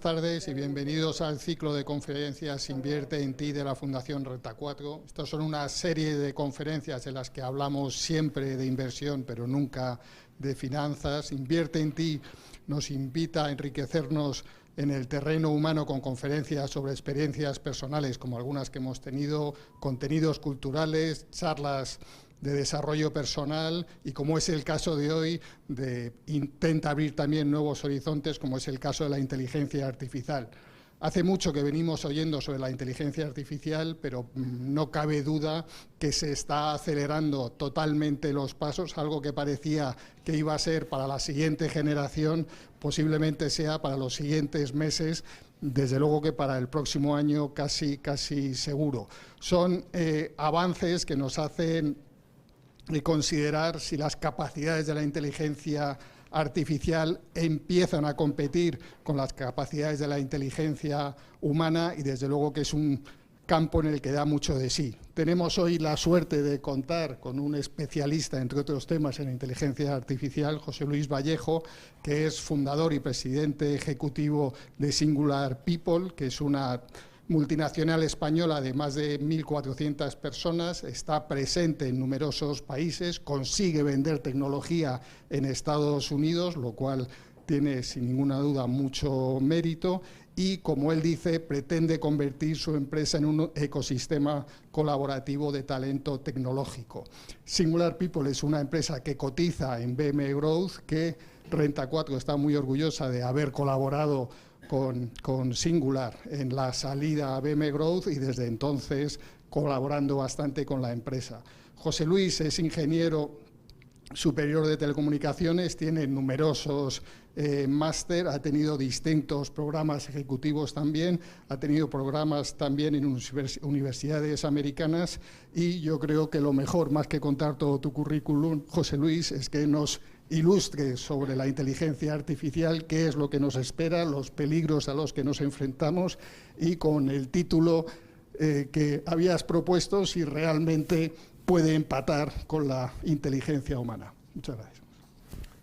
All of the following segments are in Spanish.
tardes y bienvenidos al ciclo de conferencias Invierte en Ti de la Fundación Renta 4. Estas son una serie de conferencias en las que hablamos siempre de inversión, pero nunca de finanzas. Invierte en Ti nos invita a enriquecernos en el terreno humano con conferencias sobre experiencias personales, como algunas que hemos tenido, contenidos culturales, charlas de desarrollo personal y, como es el caso de hoy, intenta abrir también nuevos horizontes, como es el caso de la inteligencia artificial. Hace mucho que venimos oyendo sobre la inteligencia artificial, pero no cabe duda que se está acelerando totalmente los pasos. Algo que parecía que iba a ser para la siguiente generación, posiblemente sea para los siguientes meses, desde luego que para el próximo año casi seguro. Son avances que nos hacen considerar si las capacidades de la inteligencia artificial empiezan a competir con las capacidades de la inteligencia humana, y desde luego que es un campo en el que da mucho de sí. Tenemos hoy la suerte de contar con un especialista, entre otros temas, en inteligencia artificial, José Luis Vallejo, que es fundador y presidente ejecutivo de Singular People, que es una multinacional española de más de 1.400 personas, está presente en numerosos países, consigue vender tecnología en Estados Unidos, lo cual tiene sin ninguna duda mucho mérito, y, como él dice, pretende convertir su empresa en un ecosistema colaborativo de talento tecnológico. Singular People es una empresa que cotiza en BM Growth, que Renta 4 está muy orgullosa de haber colaborado con Singular en la salida a BM Growth y desde entonces colaborando bastante con la empresa. José Luis es ingeniero superior de telecomunicaciones, tiene numerosos máster, ha tenido distintos programas ejecutivos también, ha tenido programas también en universidades americanas, y yo creo que lo mejor, más que contar todo tu currículum, José Luis, es que nos ilustre sobre la inteligencia artificial, qué es lo que nos espera, los peligros a los que nos enfrentamos, y con el título que habías propuesto, si realmente puede empatar con la inteligencia humana. Muchas gracias.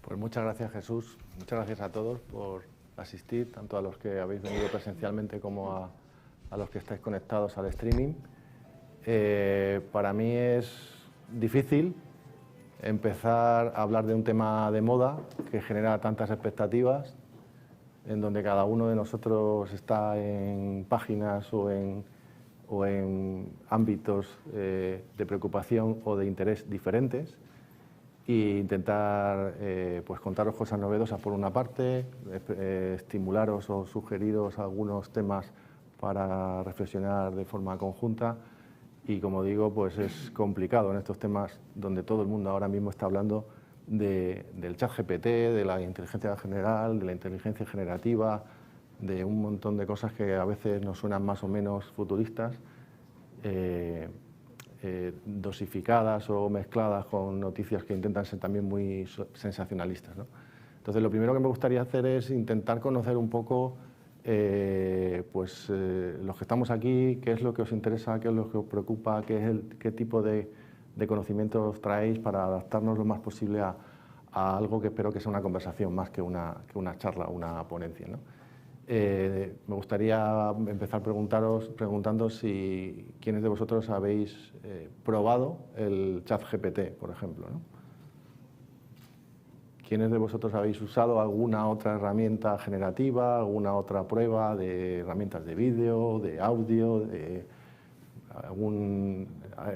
Pues muchas gracias, Jesús. Muchas gracias a todos por asistir, tanto a los que habéis venido presencialmente como a los que estáis conectados al streaming. Para mí es difícil empezar a hablar de un tema de moda que genera tantas expectativas, en donde cada uno de nosotros está en páginas o en ámbitos de preocupación o de interés diferentes, e intentar pues contaros cosas novedosas por una parte, estimularos o sugeriros algunos temas para reflexionar de forma conjunta. Y, como digo, pues es complicado en estos temas donde todo el mundo ahora mismo está hablando del chat GPT, de la inteligencia general, de la inteligencia generativa, de un montón de cosas que a veces nos suenan más o menos futuristas, dosificadas o mezcladas con noticias que intentan ser también muy sensacionalistas, ¿no? Entonces, lo primero que me gustaría hacer es intentar conocer un poco los que estamos aquí, qué es lo que os interesa, qué es lo que os preocupa, qué tipo de conocimientos traéis para adaptarnos lo más posible a algo que espero que sea una conversación más que una charla, una ponencia, ¿no? Me gustaría empezar preguntando si quiénes de vosotros habéis probado el chat GPT, por ejemplo, ¿no? ¿Quiénes de vosotros habéis usado alguna otra herramienta generativa, alguna otra prueba de herramientas de vídeo, de audio, de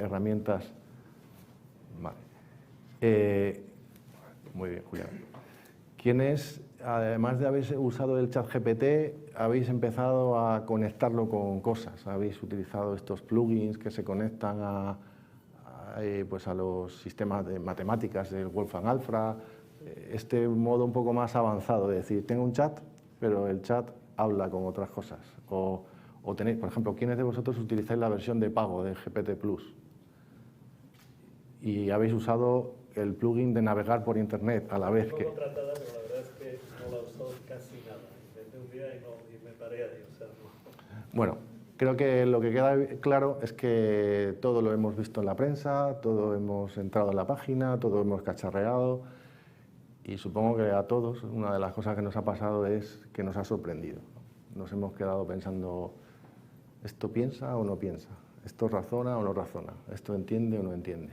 herramientas? Vale. Muy bien, Julián. ¿Quiénes, además de haber usado el chat GPT, habéis empezado a conectarlo con cosas? ¿Habéis utilizado estos plugins que se conectan a los sistemas de matemáticas del Wolfgang Alpha? Este modo un poco más avanzado de decir, tengo un chat, pero el chat habla con otras cosas. O tenéis, por ejemplo, ¿quiénes de vosotros utilizáis la versión de pago de GPT Plus? Y habéis usado el plugin de navegar por Internet a la vez que... contratada, pero la verdad es que no la he usado casi nada. Intenté un día y me paré ahí. O sea, no. Bueno, creo que lo que queda claro es que todo lo hemos visto en la prensa, todo hemos entrado en la página, todo hemos cacharreado, y supongo que a todos una de las cosas que nos ha pasado es que nos ha sorprendido. nos hemos quedado pensando, ¿esto piensa o no piensa? ¿Esto razona o no razona? ¿Esto entiende o no entiende?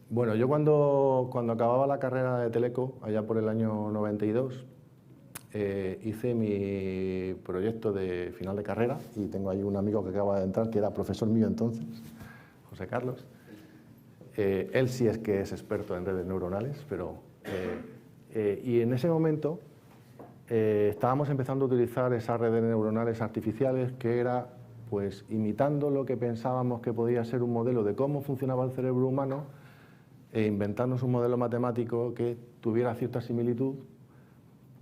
Bueno, yo cuando acababa la carrera de Teleco, allá por el año 92, hice mi proyecto de final de carrera y tengo ahí un amigo que acaba de entrar, que era profesor mío entonces, José Carlos. Él sí es que es experto en redes neuronales, pero... y en ese momento estábamos empezando a utilizar esas redes neuronales artificiales que era, pues, imitando lo que pensábamos que podía ser un modelo de cómo funcionaba el cerebro humano e inventarnos un modelo matemático que tuviera cierta similitud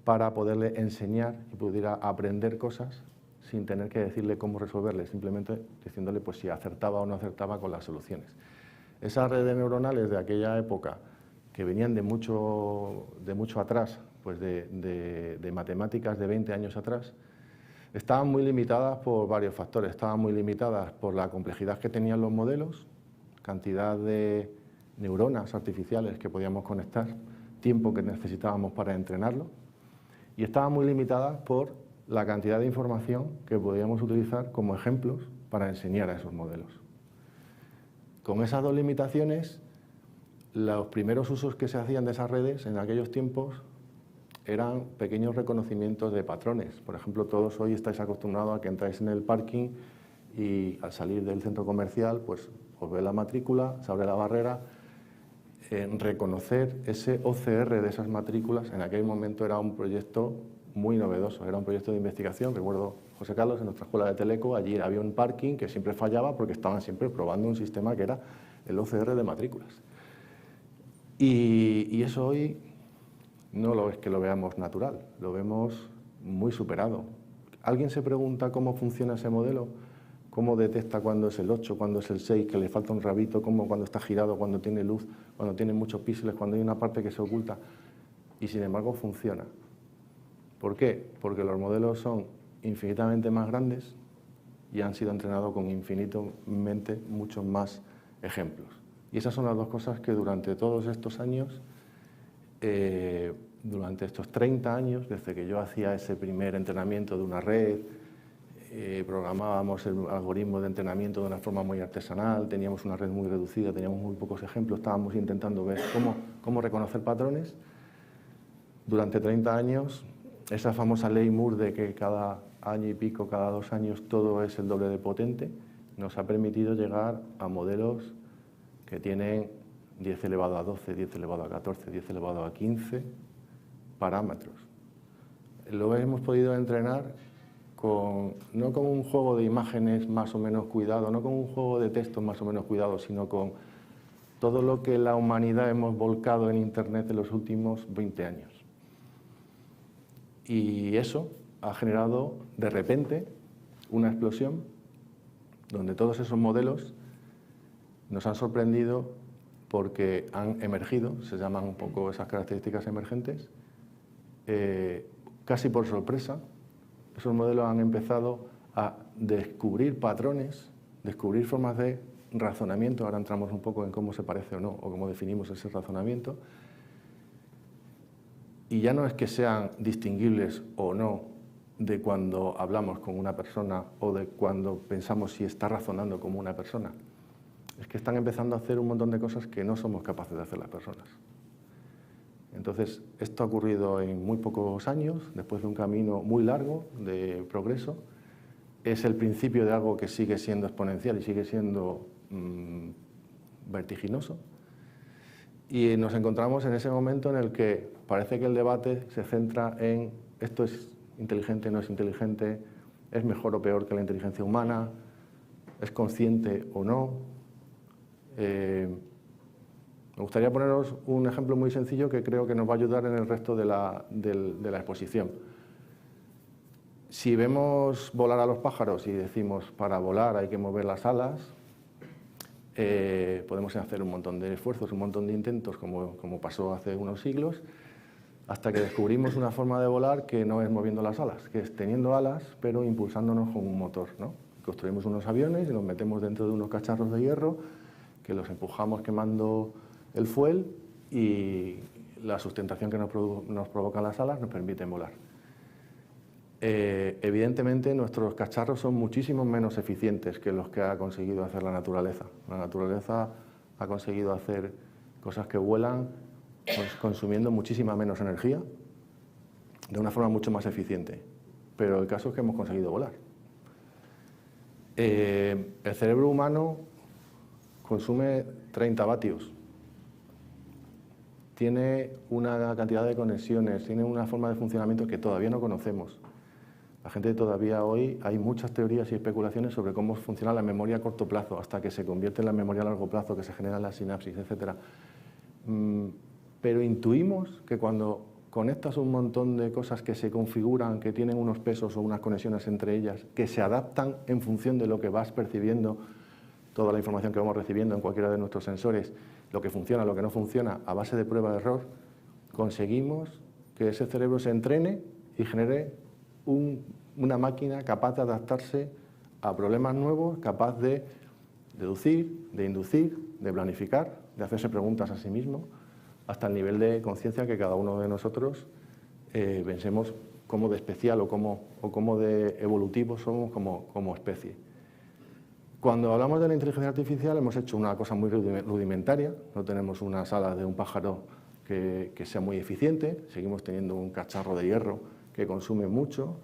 para poderle enseñar y pudiera aprender cosas sin tener que decirle cómo resolverle, simplemente diciéndole pues, si acertaba o no acertaba con las soluciones. Esas redes neuronales de aquella época, que venían de mucho atrás, pues de matemáticas de 20 años atrás, estaban muy limitadas por varios factores. Estaban muy limitadas por la complejidad que tenían los modelos, cantidad de neuronas artificiales que podíamos conectar, tiempo que necesitábamos para entrenarlo, y estaban muy limitadas por la cantidad de información que podíamos utilizar como ejemplos para enseñar a esos modelos. Con esas dos limitaciones, los primeros usos que se hacían de esas redes en aquellos tiempos eran pequeños reconocimientos de patrones. Por ejemplo, todos hoy estáis acostumbrados a que entráis en el parking y al salir del centro comercial, pues os ve la matrícula, se abre la barrera. Reconocer ese OCR de esas matrículas en aquel momento era un proyecto muy novedoso, era un proyecto de investigación. Recuerdo, José Carlos, en nuestra escuela de Teleco, allí había un parking que siempre fallaba porque estaban siempre probando un sistema que era el OCR de matrículas. Y eso hoy no es que lo veamos natural, lo vemos muy superado. ¿Alguien se pregunta cómo funciona ese modelo? ¿Cómo detecta cuándo es el 8, cuándo es el 6, que le falta un rabito, cómo cuando está girado, cuando tiene luz, cuando tiene muchos píxeles, cuando hay una parte que se oculta? Y sin embargo funciona. ¿Por qué? Porque los modelos son infinitamente más grandes y han sido entrenados con infinitamente muchos más ejemplos. Y esas son las dos cosas que durante todos estos años, durante estos 30 años, desde que yo hacía ese primer entrenamiento de una red, programábamos el algoritmo de entrenamiento de una forma muy artesanal, teníamos una red muy reducida, teníamos muy pocos ejemplos, estábamos intentando ver cómo reconocer patrones. Durante 30 años, esa famosa ley Moore de que cada año y pico, cada 2 años, todo es el doble de potente, nos ha permitido llegar a modelos que tienen 10 elevado a 12, 10 elevado a 14, 10 elevado a 15 parámetros. Lo hemos podido entrenar no con un juego de imágenes más o menos cuidado, no con un juego de textos más o menos cuidado, sino con todo lo que la humanidad hemos volcado en Internet en los últimos 20 años. Y eso ha generado, de repente, una explosión donde todos esos modelos nos han sorprendido porque han emergido, se llaman un poco esas características emergentes, casi por sorpresa. Esos modelos han empezado a descubrir patrones, descubrir formas de razonamiento. Ahora entramos un poco en cómo se parece o no, o cómo definimos ese razonamiento. Y ya no es que sean distinguibles o no de cuando hablamos con una persona o de cuando pensamos si está razonando como una persona. Es que están empezando a hacer un montón de cosas que no somos capaces de hacer las personas. Entonces, esto ha ocurrido en muy pocos años, después de un camino muy largo de progreso. Es el principio de algo que sigue siendo exponencial y sigue siendo vertiginoso. Y nos encontramos en ese momento en el que parece que el debate se centra en esto es inteligente, no es inteligente, es mejor o peor que la inteligencia humana, es consciente o no. Me gustaría poneros un ejemplo muy sencillo que creo que nos va a ayudar en el resto de la exposición. Si vemos volar a los pájaros y decimos para volar hay que mover las alas, podemos hacer un montón de esfuerzos, un montón de intentos, como pasó hace unos siglos, hasta que descubrimos una forma de volar que no es moviendo las alas, que es teniendo alas, pero impulsándonos con un motor, ¿no? Construimos unos aviones y nos metemos dentro de unos cacharros de hierro que los empujamos quemando el fuel y la sustentación que nos provocan las alas nos permite volar. Evidentemente nuestros cacharros son muchísimo menos eficientes que los que ha conseguido hacer la naturaleza. La naturaleza ha conseguido hacer cosas que vuelan consumiendo muchísima menos energía de una forma mucho más eficiente. Pero el caso es que hemos conseguido volar. El cerebro humano consume 30 vatios. Tiene una cantidad de conexiones, tiene una forma de funcionamiento que todavía no conocemos. La gente todavía hoy, hay muchas teorías y especulaciones sobre cómo funciona la memoria a corto plazo, hasta que se convierte en la memoria a largo plazo, que se generan las sinapsis, etc. Pero intuimos que cuando conectas un montón de cosas que se configuran, que tienen unos pesos o unas conexiones entre ellas, que se adaptan en función de lo que vas percibiendo, toda la información que vamos recibiendo en cualquiera de nuestros sensores, lo que funciona, lo que no funciona, a base de prueba de error, conseguimos que ese cerebro se entrene y genere una máquina capaz de adaptarse a problemas nuevos, capaz de deducir, de inducir, de planificar, de hacerse preguntas a sí mismo, hasta el nivel de conciencia que cada uno de nosotros pensemos cómo de especial o cómo de evolutivo somos como especie. Cuando hablamos de la inteligencia artificial hemos hecho una cosa muy rudimentaria, no tenemos unas alas de un pájaro que sea muy eficiente, seguimos teniendo un cacharro de hierro que consume mucho,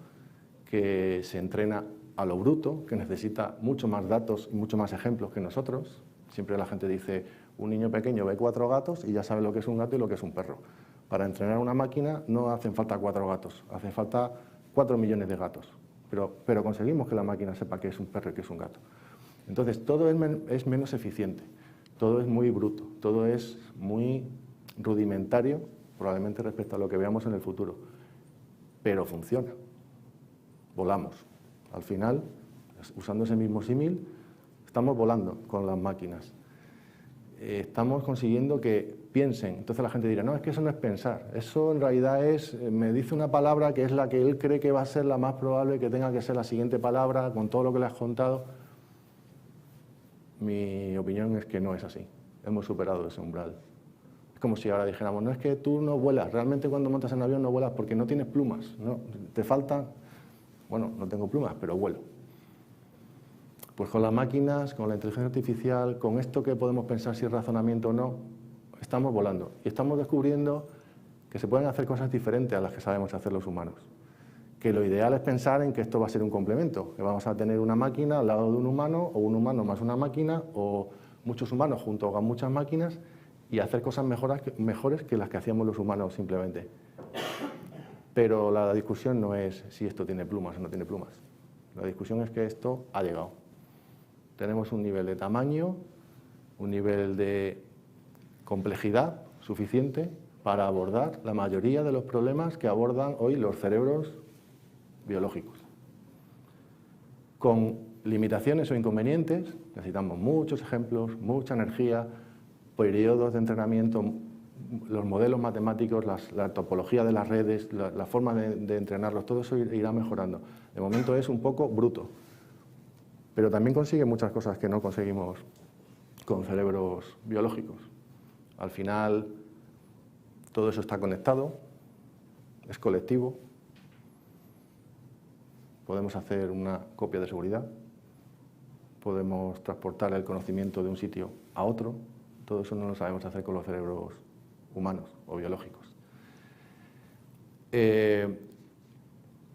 que se entrena a lo bruto, que necesita mucho más datos y mucho más ejemplos que nosotros. Siempre la gente dice, un niño pequeño ve 4 gatos y ya sabe lo que es un gato y lo que es un perro. Para entrenar una máquina no hacen falta 4 gatos, hace falta 4 millones de gatos. Pero conseguimos que la máquina sepa qué es un perro y qué es un gato. Entonces, todo es menos eficiente, todo es muy bruto, todo es muy rudimentario, probablemente respecto a lo que veamos en el futuro. Pero funciona. Volamos. Al final, usando ese mismo símil, estamos volando con las máquinas. Estamos consiguiendo que piensen. Entonces la gente dirá, no, es que eso no es pensar. Eso en realidad me dice una palabra que es la que él cree que va a ser la más probable, que tenga que ser la siguiente palabra, con todo lo que le has contado. Mi opinión es que no es así. Hemos superado ese umbral. Es como si ahora dijéramos, no es que tú no vuelas, realmente cuando montas en un avión no vuelas porque no tienes plumas, ¿no? Te faltan, bueno, no tengo plumas, pero vuelo. Pues con las máquinas, con la inteligencia artificial, con esto que podemos pensar si es razonamiento o no, estamos volando y estamos descubriendo que se pueden hacer cosas diferentes a las que sabemos hacer los humanos. Que lo ideal es pensar en que esto va a ser un complemento, que vamos a tener una máquina al lado de un humano, o un humano más una máquina, o muchos humanos junto a muchas máquinas, y hacer cosas mejores que las que hacíamos los humanos simplemente. Pero la discusión no es si esto tiene plumas o no tiene plumas. La discusión es que esto ha llegado. Tenemos un nivel de tamaño, un nivel de complejidad suficiente para abordar la mayoría de los problemas que abordan hoy los cerebros biológicos. Con limitaciones o inconvenientes, necesitamos muchos ejemplos, mucha energía, periodos de entrenamiento, los modelos matemáticos, la topología de las redes, la forma de entrenarlos, todo eso irá mejorando. De momento es un poco bruto, pero también consigue muchas cosas que no conseguimos con cerebros biológicos. Al final, todo eso está conectado, es colectivo, podemos hacer una copia de seguridad, podemos transportar el conocimiento de un sitio a otro. Todo eso no lo sabemos hacer con los cerebros humanos o biológicos.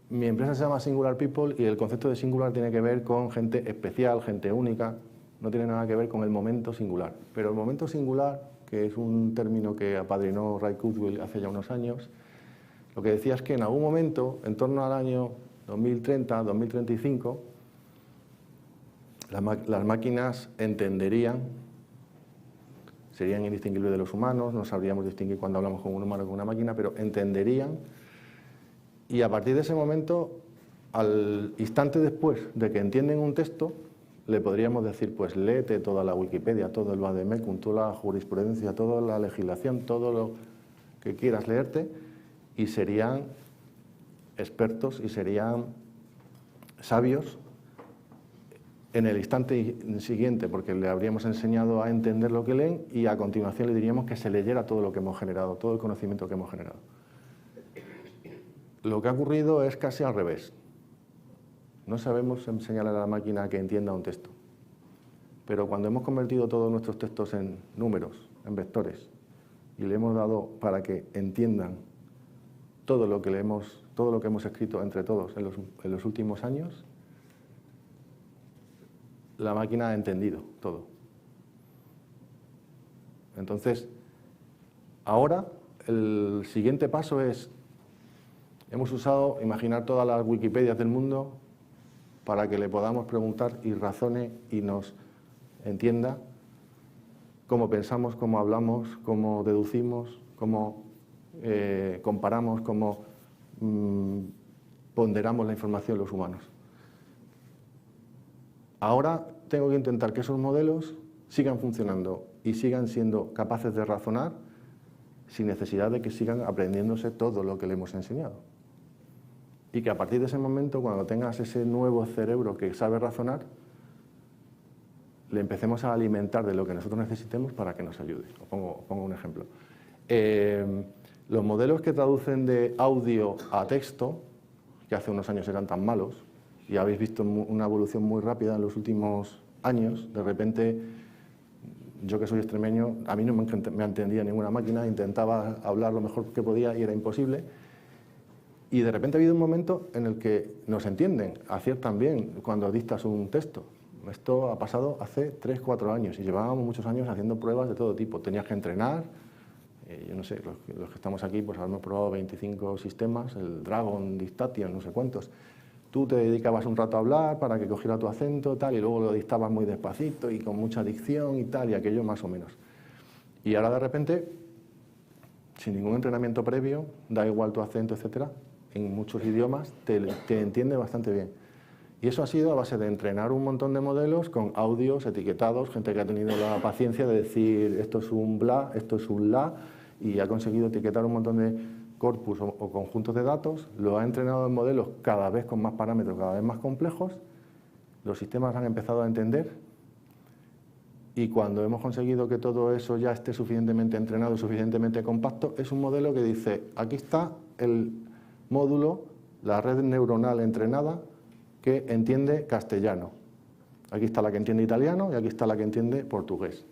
Mi empresa se llama Singular People y el concepto de singular tiene que ver con gente especial, gente única, no tiene nada que ver con el momento singular. Pero el momento singular, que es un término que apadrinó Ray Kurzweil hace ya unos años, lo que decía es que en algún momento, en torno al año 2030, 2035, las máquinas entenderían, serían indistinguibles de los humanos, no sabríamos distinguir cuando hablamos con un humano o con una máquina, pero entenderían, y a partir de ese momento, al instante después de que entienden un texto, le podríamos decir, pues léete toda la Wikipedia, todo el Vademecum, toda la jurisprudencia, toda la legislación, todo lo que quieras leerte, y serían expertos y serían sabios en el instante siguiente, porque le habríamos enseñado a entender lo que leen y a continuación le diríamos que se leyera todo lo que hemos generado, todo el conocimiento que hemos generado. lo que ha ocurrido es casi al revés. No sabemos enseñarle a la máquina que entienda un texto. Pero cuando hemos convertido todos nuestros textos en números, en vectores, y le hemos dado para que entiendan todo lo que hemos escrito entre todos en los últimos años, la máquina ha entendido todo. Entonces, ahora el siguiente paso es, hemos usado, imaginar todas las Wikipedias del mundo para que le podamos preguntar y razone y nos entienda cómo pensamos, cómo hablamos, cómo deducimos, cómo comparamos, cómo ponderamos la información los humanos. Ahora tengo que intentar que esos modelos sigan funcionando y sigan siendo capaces de razonar sin necesidad de que sigan aprendiéndose todo lo que le hemos enseñado. Y que a partir de ese momento, cuando tengas ese nuevo cerebro que sabe razonar, le empecemos a alimentar de lo que nosotros necesitemos para que nos ayude. Os pongo un ejemplo. Los modelos que traducen de audio a texto, que hace unos años eran tan malos, y habéis visto una evolución muy rápida en los últimos años, de repente, yo que soy extremeño, a mí no me entendía ninguna máquina, intentaba hablar lo mejor que podía y era imposible, y de repente ha habido un momento en el que nos entienden, aciertan bien cuando dictas un texto. Esto ha pasado hace 3 o 4 años y llevábamos muchos años haciendo pruebas de todo tipo. Tenías que entrenar, yo no sé, los que estamos aquí pues hemos probado 25 sistemas, el Dragon, Dictation, no sé cuántos. Tú te dedicabas un rato a hablar para que cogiera tu acento tal, y luego lo dictabas muy despacito y con mucha dicción y tal, y aquello más o menos. Y ahora de repente, sin ningún entrenamiento previo, da igual tu acento, etcétera, en muchos idiomas te entiende bastante bien. Y eso ha sido a base de entrenar un montón de modelos con audios etiquetados, gente que ha tenido la paciencia de decir esto es un bla, esto es un la, y ha conseguido etiquetar un montón de corpus o conjuntos de datos, lo ha entrenado en modelos cada vez con más parámetros, cada vez más complejos, los sistemas han empezado a entender, y cuando hemos conseguido que todo eso ya esté suficientemente entrenado y suficientemente compacto, es un modelo que dice, aquí está el módulo, la red neuronal entrenada, que entiende castellano. Aquí está la que entiende italiano y aquí está la que entiende portugués.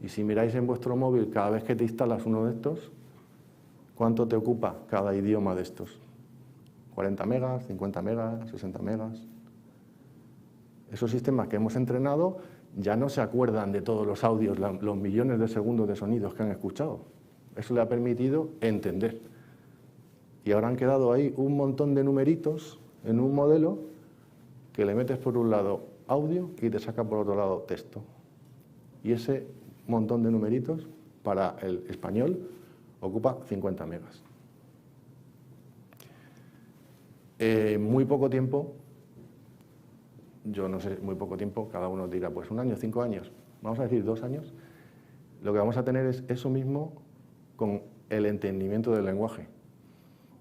Y si miráis en vuestro móvil, cada vez que te instalas uno de estos, ¿cuánto te ocupa cada idioma de estos? 40 megas, 50 megas, 60 megas. Esos sistemas que hemos entrenado ya no se acuerdan de todos los audios, los millones de segundos de sonidos que han escuchado. Eso le ha permitido entender. Y ahora han quedado ahí un montón de numeritos en un modelo que le metes por un lado audio y te saca por otro lado texto. Y ese montón de numeritos para el español ocupa 50 megas. Muy poco tiempo, yo no sé, muy poco tiempo, cada uno dirá, pues 1 año, 5 años, vamos a decir 2 años, lo que vamos a tener es eso mismo con el entendimiento del lenguaje.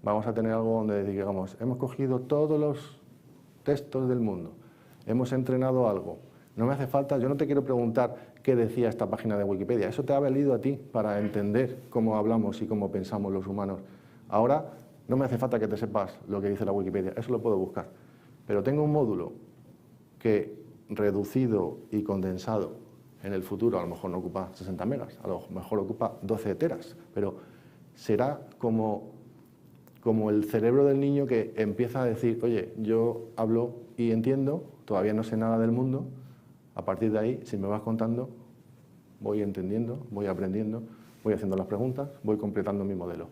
Vamos a tener algo donde digamos, hemos cogido todos los textos del mundo, hemos entrenado algo, no me hace falta, yo no te quiero preguntar qué decía esta página de Wikipedia, eso te ha valido a ti para entender cómo hablamos y cómo pensamos los humanos. Ahora no me hace falta que te sepas lo que dice la Wikipedia, eso lo puedo buscar, pero tengo un módulo que reducido y condensado en el futuro a lo mejor no ocupa 60 megas, a lo mejor ocupa 12 teras, pero será como el cerebro del niño que empieza a decir, oye, yo hablo y entiendo, todavía no sé nada del mundo, a partir de ahí, si me vas contando, voy entendiendo, voy aprendiendo, voy haciendo las preguntas, voy completando mi modelo.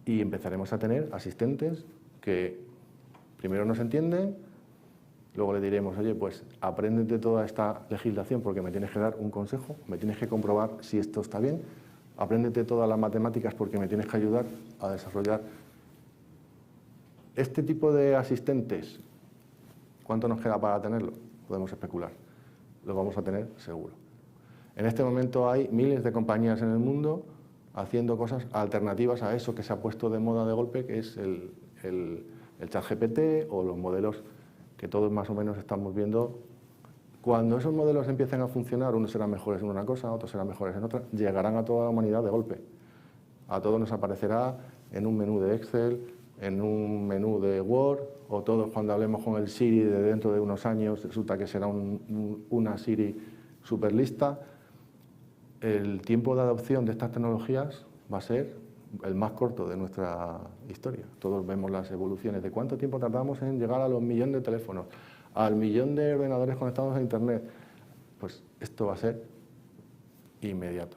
Y empezaremos a tener asistentes que primero nos entienden, luego le diremos, oye, pues apréndete toda esta legislación porque me tienes que dar un consejo, me tienes que comprobar si esto está bien, apréndete todas las matemáticas porque me tienes que ayudar a desarrollar. Este tipo de asistentes, ¿cuánto nos queda para tenerlo? Podemos especular. Lo vamos a tener seguro. En este momento hay miles de compañías en el mundo haciendo cosas alternativas a eso que se ha puesto de moda de golpe, que es el ChatGPT o los modelos que todos más o menos estamos viendo. Cuando esos modelos empiecen a funcionar, unos serán mejores en una cosa, otros serán mejores en otra, llegarán a toda la humanidad de golpe. A todos nos aparecerá en un menú de Excel, en un menú de Word, o todos cuando hablemos con el Siri de dentro de unos años resulta que será una Siri súper lista. El tiempo de adopción de estas tecnologías va a ser el más corto de nuestra historia. Todos vemos las evoluciones de cuánto tiempo tardamos en llegar a los millones de teléfonos, al millón de ordenadores conectados a Internet. Pues esto va a ser inmediato.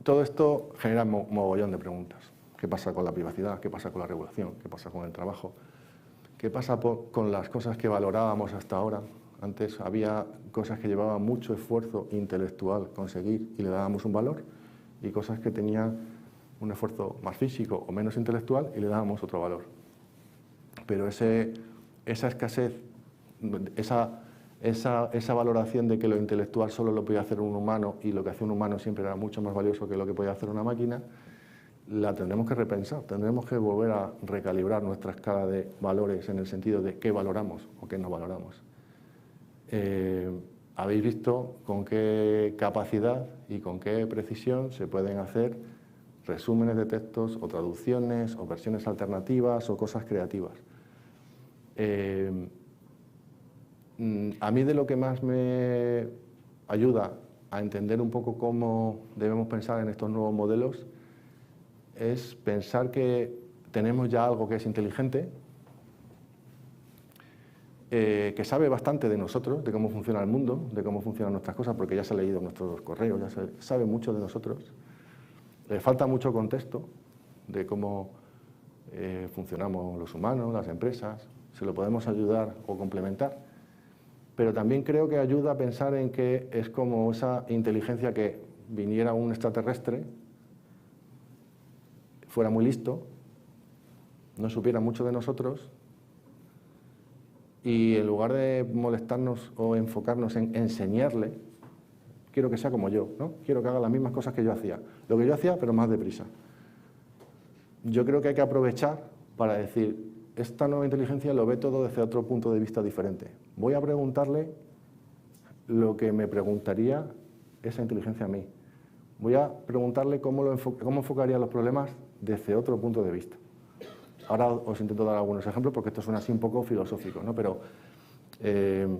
Todo esto genera mogollón de preguntas. ¿Qué pasa con la privacidad? ¿Qué pasa con la regulación? ¿Qué pasa con el trabajo? ¿Qué pasa con las cosas que valorábamos hasta ahora? Antes había cosas que llevaban mucho esfuerzo intelectual conseguir y le dábamos un valor, y cosas que tenían un esfuerzo más físico o menos intelectual y le dábamos otro valor. Pero esa escasez, esa valoración de que lo intelectual solo lo podía hacer un humano y lo que hacía un humano siempre era mucho más valioso que lo que podía hacer una máquina, la tendremos que repensar, tendremos que volver a recalibrar nuestra escala de valores en el sentido de qué valoramos o qué no valoramos. Habéis visto con qué capacidad y con qué precisión se pueden hacer resúmenes de textos o traducciones o versiones alternativas o cosas creativas. A mí de lo que más me ayuda a entender un poco cómo debemos pensar en estos nuevos modelos es pensar que tenemos ya algo que es inteligente, que sabe bastante de nosotros, de cómo funciona el mundo, de cómo funcionan nuestras cosas, porque ya se ha leído nuestros correos, ya sabe mucho de nosotros. Le falta mucho contexto de cómo funcionamos los humanos, las empresas, se lo podemos ayudar o complementar. Pero también creo que ayuda a pensar en que es como esa inteligencia que viniera un extraterrestre, fuera muy listo, no supiera mucho de nosotros, y en lugar de molestarnos o enfocarnos en enseñarle, quiero que sea como yo, ¿no? Quiero que haga las mismas cosas que yo hacía. Lo que yo hacía, pero más deprisa. Yo creo que hay que aprovechar para decir, esta nueva inteligencia lo ve todo desde otro punto de vista diferente. Voy a preguntarle lo que me preguntaría esa inteligencia a mí. Voy a preguntarle cómo enfocaría los problemas desde otro punto de vista. Ahora os intento dar algunos ejemplos porque esto suena así un poco filosófico, ¿no? Pero el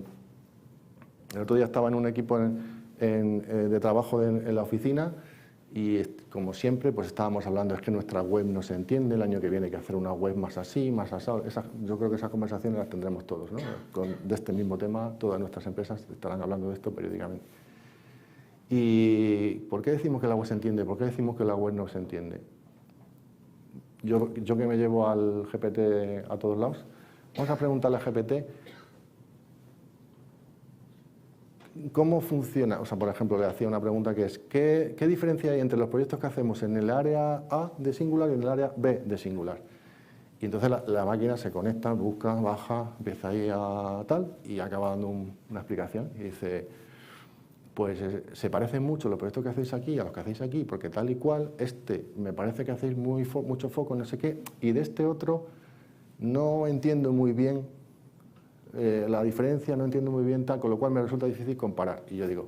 otro día estaba en un equipo de trabajo en la oficina y, como siempre, pues estábamos hablando, es que nuestra web no se entiende, el año que viene hay que hacer una web más así, más asado. Yo creo que esas conversaciones las tendremos todos, ¿no? De este mismo tema, todas nuestras empresas estarán hablando de esto periódicamente. ¿Y por qué decimos que la web se entiende? ¿Por qué decimos que la web no se entiende? Yo que me llevo al GPT a todos lados, vamos a preguntarle al GPT cómo funciona. O sea, por ejemplo, le hacía una pregunta que es ¿qué diferencia hay entre los proyectos que hacemos en el área A de Singular y en el área B de Singular? Y entonces la máquina se conecta, busca, baja, empieza ahí a tal y acaba dando una explicación y dice, pues se parecen mucho los proyectos que hacéis aquí a los que hacéis aquí, porque tal y cual, me parece que hacéis mucho foco en no sé qué, y de este otro no entiendo muy bien la diferencia, no entiendo muy bien tal, con lo cual me resulta difícil comparar. Y yo digo,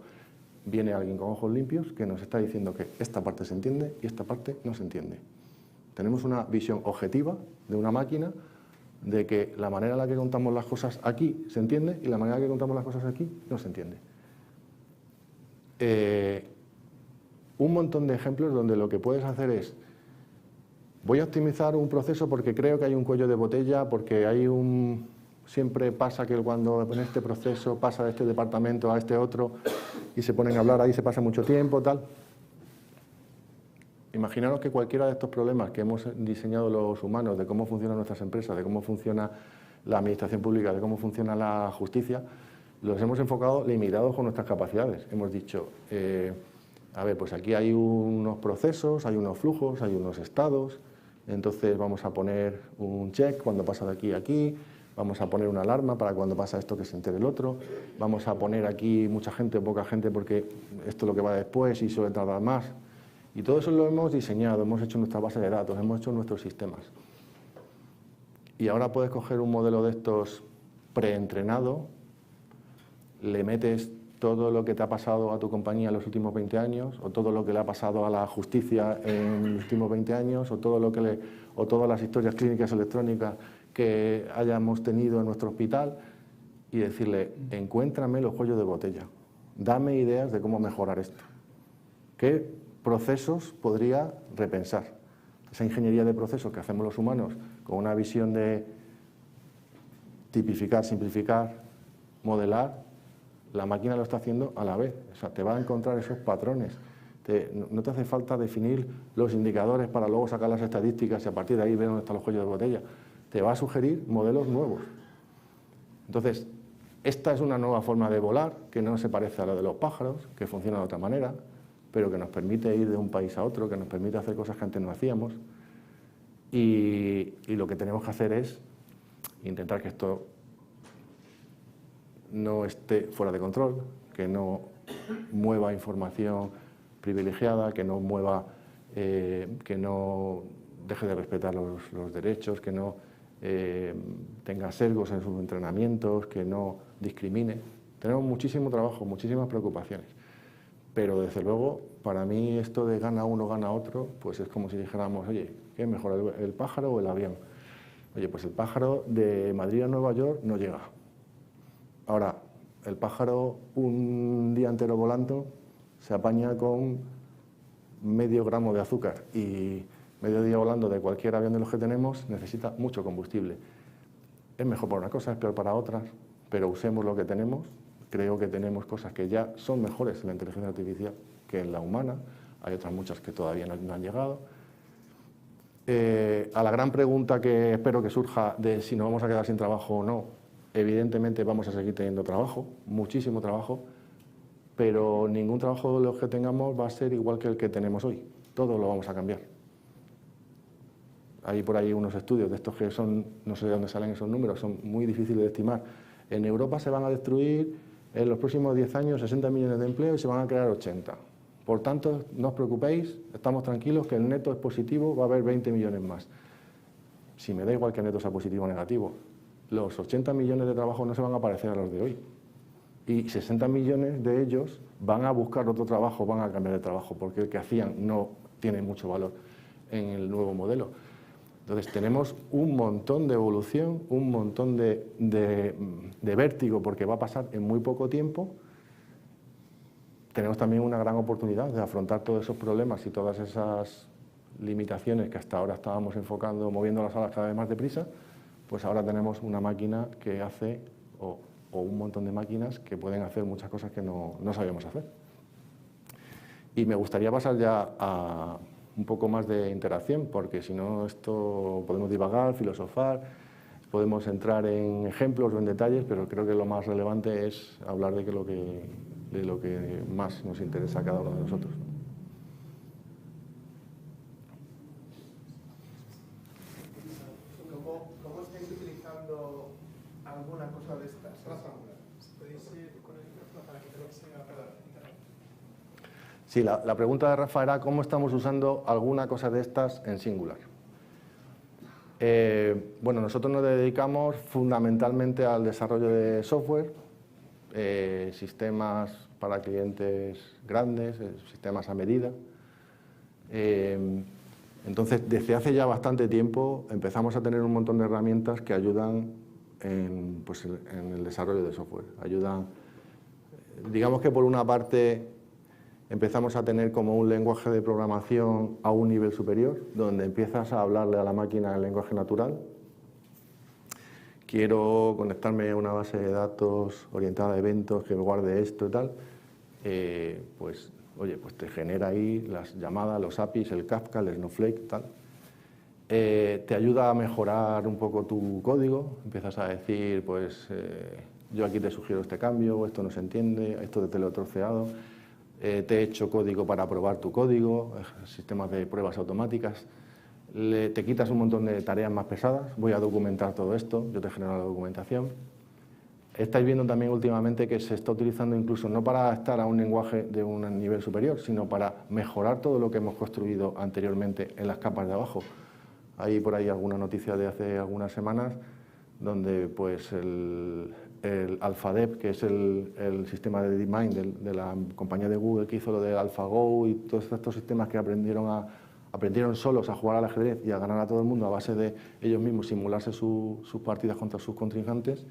viene alguien con ojos limpios que nos está diciendo que esta parte se entiende y esta parte no se entiende. Tenemos una visión objetiva de una máquina de que la manera en la que contamos las cosas aquí se entiende y la manera en la que contamos las cosas aquí no se entiende. Un montón de ejemplos donde lo que puedes hacer es, voy a optimizar un proceso porque creo que hay un cuello de botella, porque siempre pasa que cuando en este proceso pasa de este departamento a este otro y se ponen a hablar ahí, se pasa mucho tiempo, tal. Imaginaros que cualquiera de estos problemas que hemos diseñado los humanos, de cómo funcionan nuestras empresas, de cómo funciona la administración pública, de cómo funciona la justicia, los hemos enfocado limitados con nuestras capacidades. Hemos dicho, a ver, pues aquí hay unos procesos, hay unos flujos, hay unos estados, entonces vamos a poner un check cuando pasa de aquí a aquí, vamos a poner una alarma para cuando pasa esto que se entere el otro, vamos a poner aquí mucha gente o poca gente porque esto es lo que va después y suele tardar más. Y todo eso lo hemos diseñado, hemos hecho nuestra base de datos, hemos hecho nuestros sistemas. Y ahora puedes coger un modelo de estos preentrenado, le metes todo lo que te ha pasado a tu compañía en los últimos 20 años, o todo lo que le ha pasado a la justicia en los últimos 20 años, o todas las historias clínicas electrónicas que hayamos tenido en nuestro hospital, y decirle, encuéntrame los cuellos de botella, dame ideas de cómo mejorar esto. ¿Qué procesos podría repensar? Esa ingeniería de procesos que hacemos los humanos con una visión de tipificar, simplificar, modelar, la máquina lo está haciendo a la vez. O sea, te va a encontrar esos patrones. No te hace falta definir los indicadores para luego sacar las estadísticas y a partir de ahí ver dónde están los cuellos de botella. Te va a sugerir modelos nuevos. Entonces, esta es una nueva forma de volar que no se parece a la de los pájaros, que funciona de otra manera, pero que nos permite ir de un país a otro, que nos permite hacer cosas que antes no hacíamos. Y lo que tenemos que hacer es intentar que esto no esté fuera de control, que no mueva información privilegiada, que no mueva, que no deje de respetar los derechos, que no tenga sesgos en sus entrenamientos, que no discrimine. Tenemos muchísimo trabajo, muchísimas preocupaciones, pero desde luego para mí esto de gana uno, gana otro, pues es como si dijéramos, oye, ¿qué es mejor, el pájaro o el avión? Oye, pues el pájaro de Madrid a Nueva York no llega. Ahora, el pájaro un día entero volando se apaña con medio gramo de azúcar y medio día volando de cualquier avión de los que tenemos necesita mucho combustible. Es mejor para una cosa, es peor para otras, pero usemos lo que tenemos. Creo que tenemos cosas que ya son mejores en la inteligencia artificial que en la humana. Hay otras muchas que todavía no han llegado. A la gran pregunta que espero que surja de si nos vamos a quedar sin trabajo o no, evidentemente vamos a seguir teniendo trabajo, muchísimo trabajo, pero ningún trabajo de los que tengamos va a ser igual que el que tenemos hoy. Todo lo vamos a cambiar. Hay por ahí unos estudios de estos que son, no sé de dónde salen esos números, son muy difíciles de estimar. En Europa se van a destruir en los próximos 10 años 60 millones de empleos y se van a crear 80. Por tanto, no os preocupéis, estamos tranquilos que el neto es positivo, va a haber 20 millones más. Si me da igual que el neto sea positivo o negativo, los 80 millones de trabajos no se van a parecer a los de hoy. Y 60 millones de ellos van a buscar otro trabajo, van a cambiar de trabajo, porque el que hacían no tiene mucho valor en el nuevo modelo. Entonces tenemos un montón de evolución, un montón de vértigo, porque va a pasar en muy poco tiempo. Tenemos también una gran oportunidad de afrontar todos esos problemas y todas esas limitaciones que hasta ahora estábamos enfocando, moviendo las alas cada vez más deprisa, pues ahora tenemos una máquina que hace, o un montón de máquinas que pueden hacer muchas cosas que no sabíamos hacer. Y me gustaría pasar ya a un poco más de interacción, porque si no esto podemos divagar, filosofar, podemos entrar en ejemplos o en detalles, pero creo que lo más relevante es hablar de lo que más nos interesa a cada uno de nosotros. ¿Cómo estáis utilizando alguna cosa de estas? Sí, la pregunta de Rafa era cómo estamos usando alguna cosa de estas en Singular. Bueno, nosotros nos dedicamos fundamentalmente al desarrollo de software, sistemas para clientes grandes, sistemas a medida. Entonces, desde hace ya bastante tiempo empezamos a tener un montón de herramientas que ayudan en el desarrollo de software. Ayudan, digamos que por una parte empezamos a tener como un lenguaje de programación a un nivel superior, donde empiezas a hablarle a la máquina en lenguaje natural. Quiero conectarme a una base de datos orientada a eventos que me guarde esto y tal. Pues te genera ahí las llamadas, los APIs, el Kafka, el Snowflake, tal. Te ayuda a mejorar un poco tu código. Empiezas a decir, yo aquí te sugiero este cambio, esto no se entiende, esto te lo he troceado. Te he hecho código para probar tu código, sistemas de pruebas automáticas. Te quitas un montón de tareas más pesadas, voy a documentar todo esto, yo te genero la documentación. Estáis viendo también últimamente que se está utilizando incluso no para estar a un lenguaje de un nivel superior, sino para mejorar todo lo que hemos construido anteriormente en las capas de abajo. Hay por ahí alguna noticia de hace algunas semanas donde pues el AlphaDev, que es el sistema de DeepMind de la compañía de Google que hizo lo de AlphaGo y todos estos sistemas que aprendieron solos a jugar al ajedrez y a ganar a todo el mundo a base de ellos mismos simularse sus partidas contra sus contrincantes,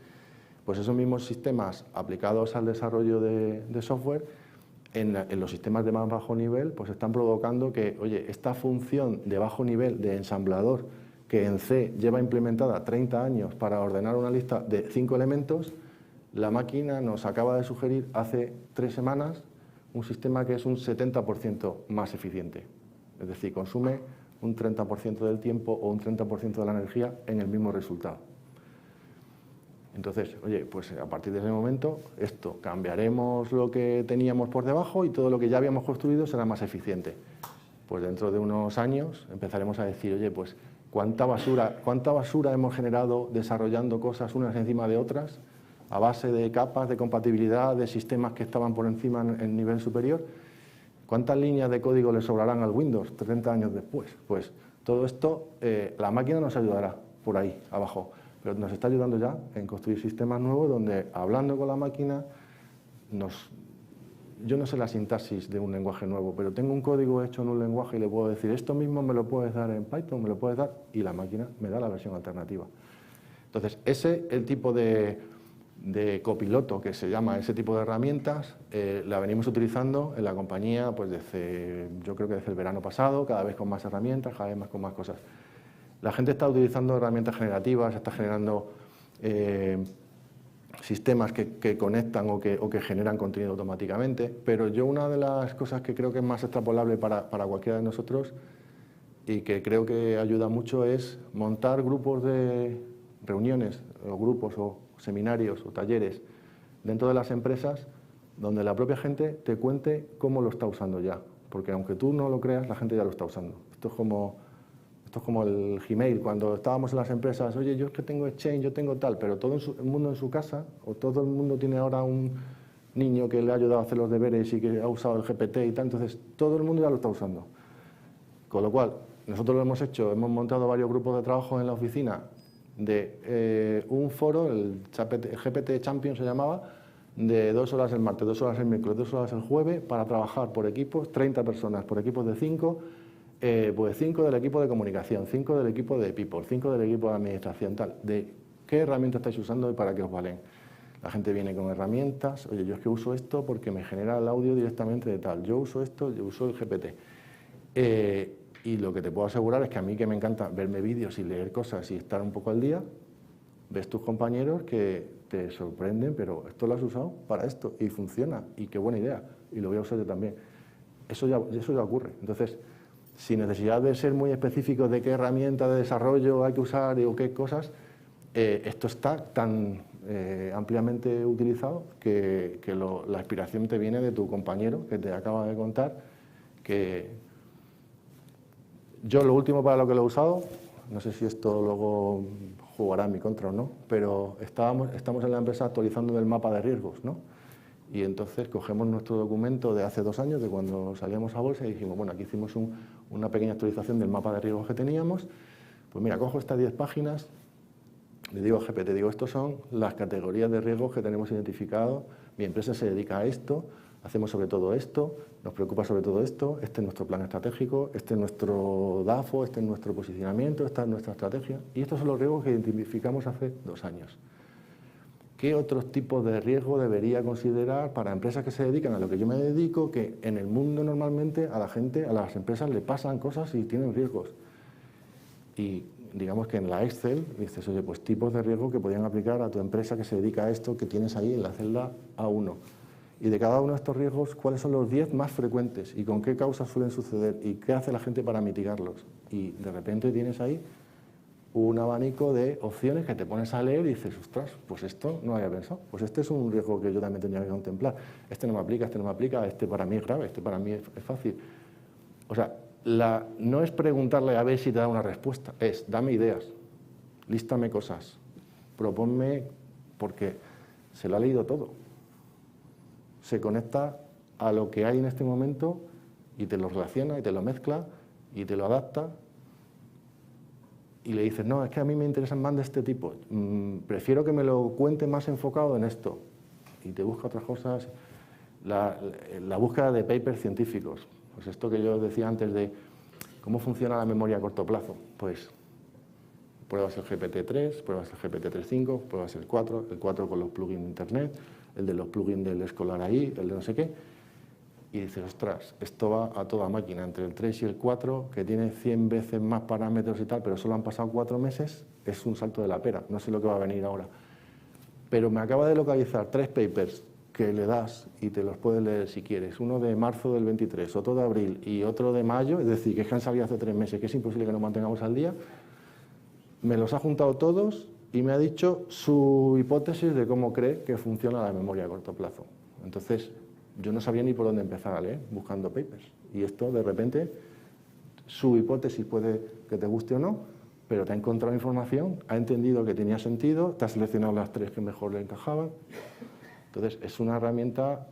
pues esos mismos sistemas aplicados al desarrollo de software en los sistemas de más bajo nivel, pues están provocando que, oye, esta función de bajo nivel de ensamblador que en C lleva implementada 30 años para ordenar una lista de 5 elementos, la máquina nos acaba de sugerir hace 3 semanas un sistema que es un 70% más eficiente. Es decir, consume un 30% del tiempo o un 30% de la energía en el mismo resultado. Entonces, oye, pues a partir de ese momento, cambiaremos lo que teníamos por debajo y todo lo que ya habíamos construido será más eficiente. Pues dentro de unos años empezaremos a decir, oye, pues ¿cuánta basura hemos generado desarrollando cosas unas encima de otras a base de capas de compatibilidad de sistemas que estaban por encima en el nivel superior? ¿Cuántas líneas de código le sobrarán al Windows 30 años después? Pues todo esto, la máquina nos ayudará por ahí abajo, pero nos está ayudando ya en construir sistemas nuevos donde, hablando con la máquina, yo no sé la sintaxis de un lenguaje nuevo, pero tengo un código hecho en un lenguaje y le puedo decir, esto mismo me lo puedes dar en Python, me lo puedes dar, y la máquina me da la versión alternativa. Entonces, el tipo de copiloto que se llama, ese tipo de herramientas, la venimos utilizando en la compañía pues yo creo que desde el verano pasado, cada vez con más herramientas, cada vez más con más cosas. La gente está utilizando herramientas generativas, está generando sistemas que conectan o que generan contenido automáticamente, pero yo una de las cosas que creo que es más extrapolable para cualquiera de nosotros y que creo que ayuda mucho es montar grupos de reuniones o grupos o seminarios o talleres dentro de las empresas donde la propia gente te cuente cómo lo está usando ya, porque aunque tú no lo creas, la gente ya lo está usando. Esto es como el Gmail, cuando estábamos en las empresas, oye, yo es que tengo Exchange, yo tengo tal, pero todo el mundo en su casa, o todo el mundo tiene ahora un niño que le ha ayudado a hacer los deberes y que ha usado el GPT y tal, entonces todo el mundo ya lo está usando. Con lo cual, nosotros lo hemos hecho, hemos montado varios grupos de trabajo en la oficina de un foro, el GPT Champion se llamaba, de 2 horas el martes, 2 horas el miércoles, 2 horas el jueves, para trabajar por equipos, 30 personas por equipos de 5, pues 5 del equipo de comunicación, 5 del equipo de people, 5 del equipo de administración, tal, de qué herramientas estáis usando y para qué os valen. La gente viene con herramientas, oye, yo es que uso esto porque me genera el audio directamente de tal, yo uso esto, yo uso el GPT. Y lo que te puedo asegurar es que a mí, que me encanta verme vídeos y leer cosas y estar un poco al día, ves tus compañeros que te sorprenden, pero esto lo has usado para esto y funciona, y qué buena idea, y lo voy a usar yo también. Eso ya ocurre. Entonces, sin necesidad de ser muy específicos de qué herramienta de desarrollo hay que usar o qué cosas, esto está tan ampliamente utilizado que la inspiración te viene de tu compañero que te acaba de contar que... Yo lo último para lo que lo he usado, no sé si esto luego jugará en mi contra o no, pero estamos en la empresa actualizando el mapa de riesgos, ¿no? Y entonces cogemos nuestro documento de hace 2 años, de cuando salíamos a bolsa, y dijimos, bueno, aquí hicimos una pequeña actualización del mapa de riesgos que teníamos. Pues mira, cojo estas 10 páginas, le digo a GPT, digo, estos son las categorías de riesgos que tenemos identificado, mi empresa se dedica a esto, hacemos sobre todo esto, nos preocupa sobre todo esto, este es nuestro plan estratégico, este es nuestro DAFO, este es nuestro posicionamiento, esta es nuestra estrategia, y estos son los riesgos que identificamos hace 2 años. ¿Qué otros tipos de riesgo debería considerar para empresas que se dedican a lo que yo me dedico, que en el mundo normalmente a la gente, a las empresas le pasan cosas y tienen riesgos? Y digamos que en la Excel dices, oye, pues tipos de riesgo que podrían aplicar a tu empresa que se dedica a esto que tienes ahí en la celda A1. Y de cada uno de estos riesgos, ¿cuáles son los 10 más frecuentes? ¿Y con qué causas suelen suceder? ¿Y qué hace la gente para mitigarlos? Y de repente tienes ahí un abanico de opciones que te pones a leer y dices, ostras, pues esto no había pensado. Pues este es un riesgo que yo también tendría que contemplar. Este no me aplica, este no me aplica, este para mí es grave, este para mí es fácil. O sea, no es preguntarle a ver si te da una respuesta, es dame ideas, lístame cosas, proponme, porque se lo ha leído todo. Se conecta a lo que hay en este momento y te lo relaciona y te lo mezcla y te lo adapta y le dices, no, es que a mí me interesan más de este tipo, prefiero que me lo cuente más enfocado en esto, y te busca otras cosas. La búsqueda de papers científicos, pues esto que yo decía antes de cómo funciona la memoria a corto plazo, pues pruebas el GPT-3, pruebas el GPT-3.5, pruebas el 4 con los plugins de internet, el de los plugins del escolar ahí, el de no sé qué, y dices, ostras, esto va a toda máquina, entre el 3 y el 4, que tiene 100 veces más parámetros y tal, pero solo han pasado 4 meses, es un salto de la pera, no sé lo que va a venir ahora. Pero me acaba de localizar 3 papers que le das y te los puedes leer si quieres, uno de marzo del 23, otro de abril y otro de mayo, es decir, que han salido hace 3 meses, que es imposible que nos mantengamos al día. Me los ha juntado todos y me ha dicho su hipótesis de cómo cree que funciona la memoria a corto plazo. Entonces, yo no sabía ni por dónde empezar a leer, buscando papers. Y esto, de repente, su hipótesis puede que te guste o no, pero te ha encontrado información, ha entendido que tenía sentido, te ha seleccionado las 3 que mejor le encajaban. Entonces, es una herramienta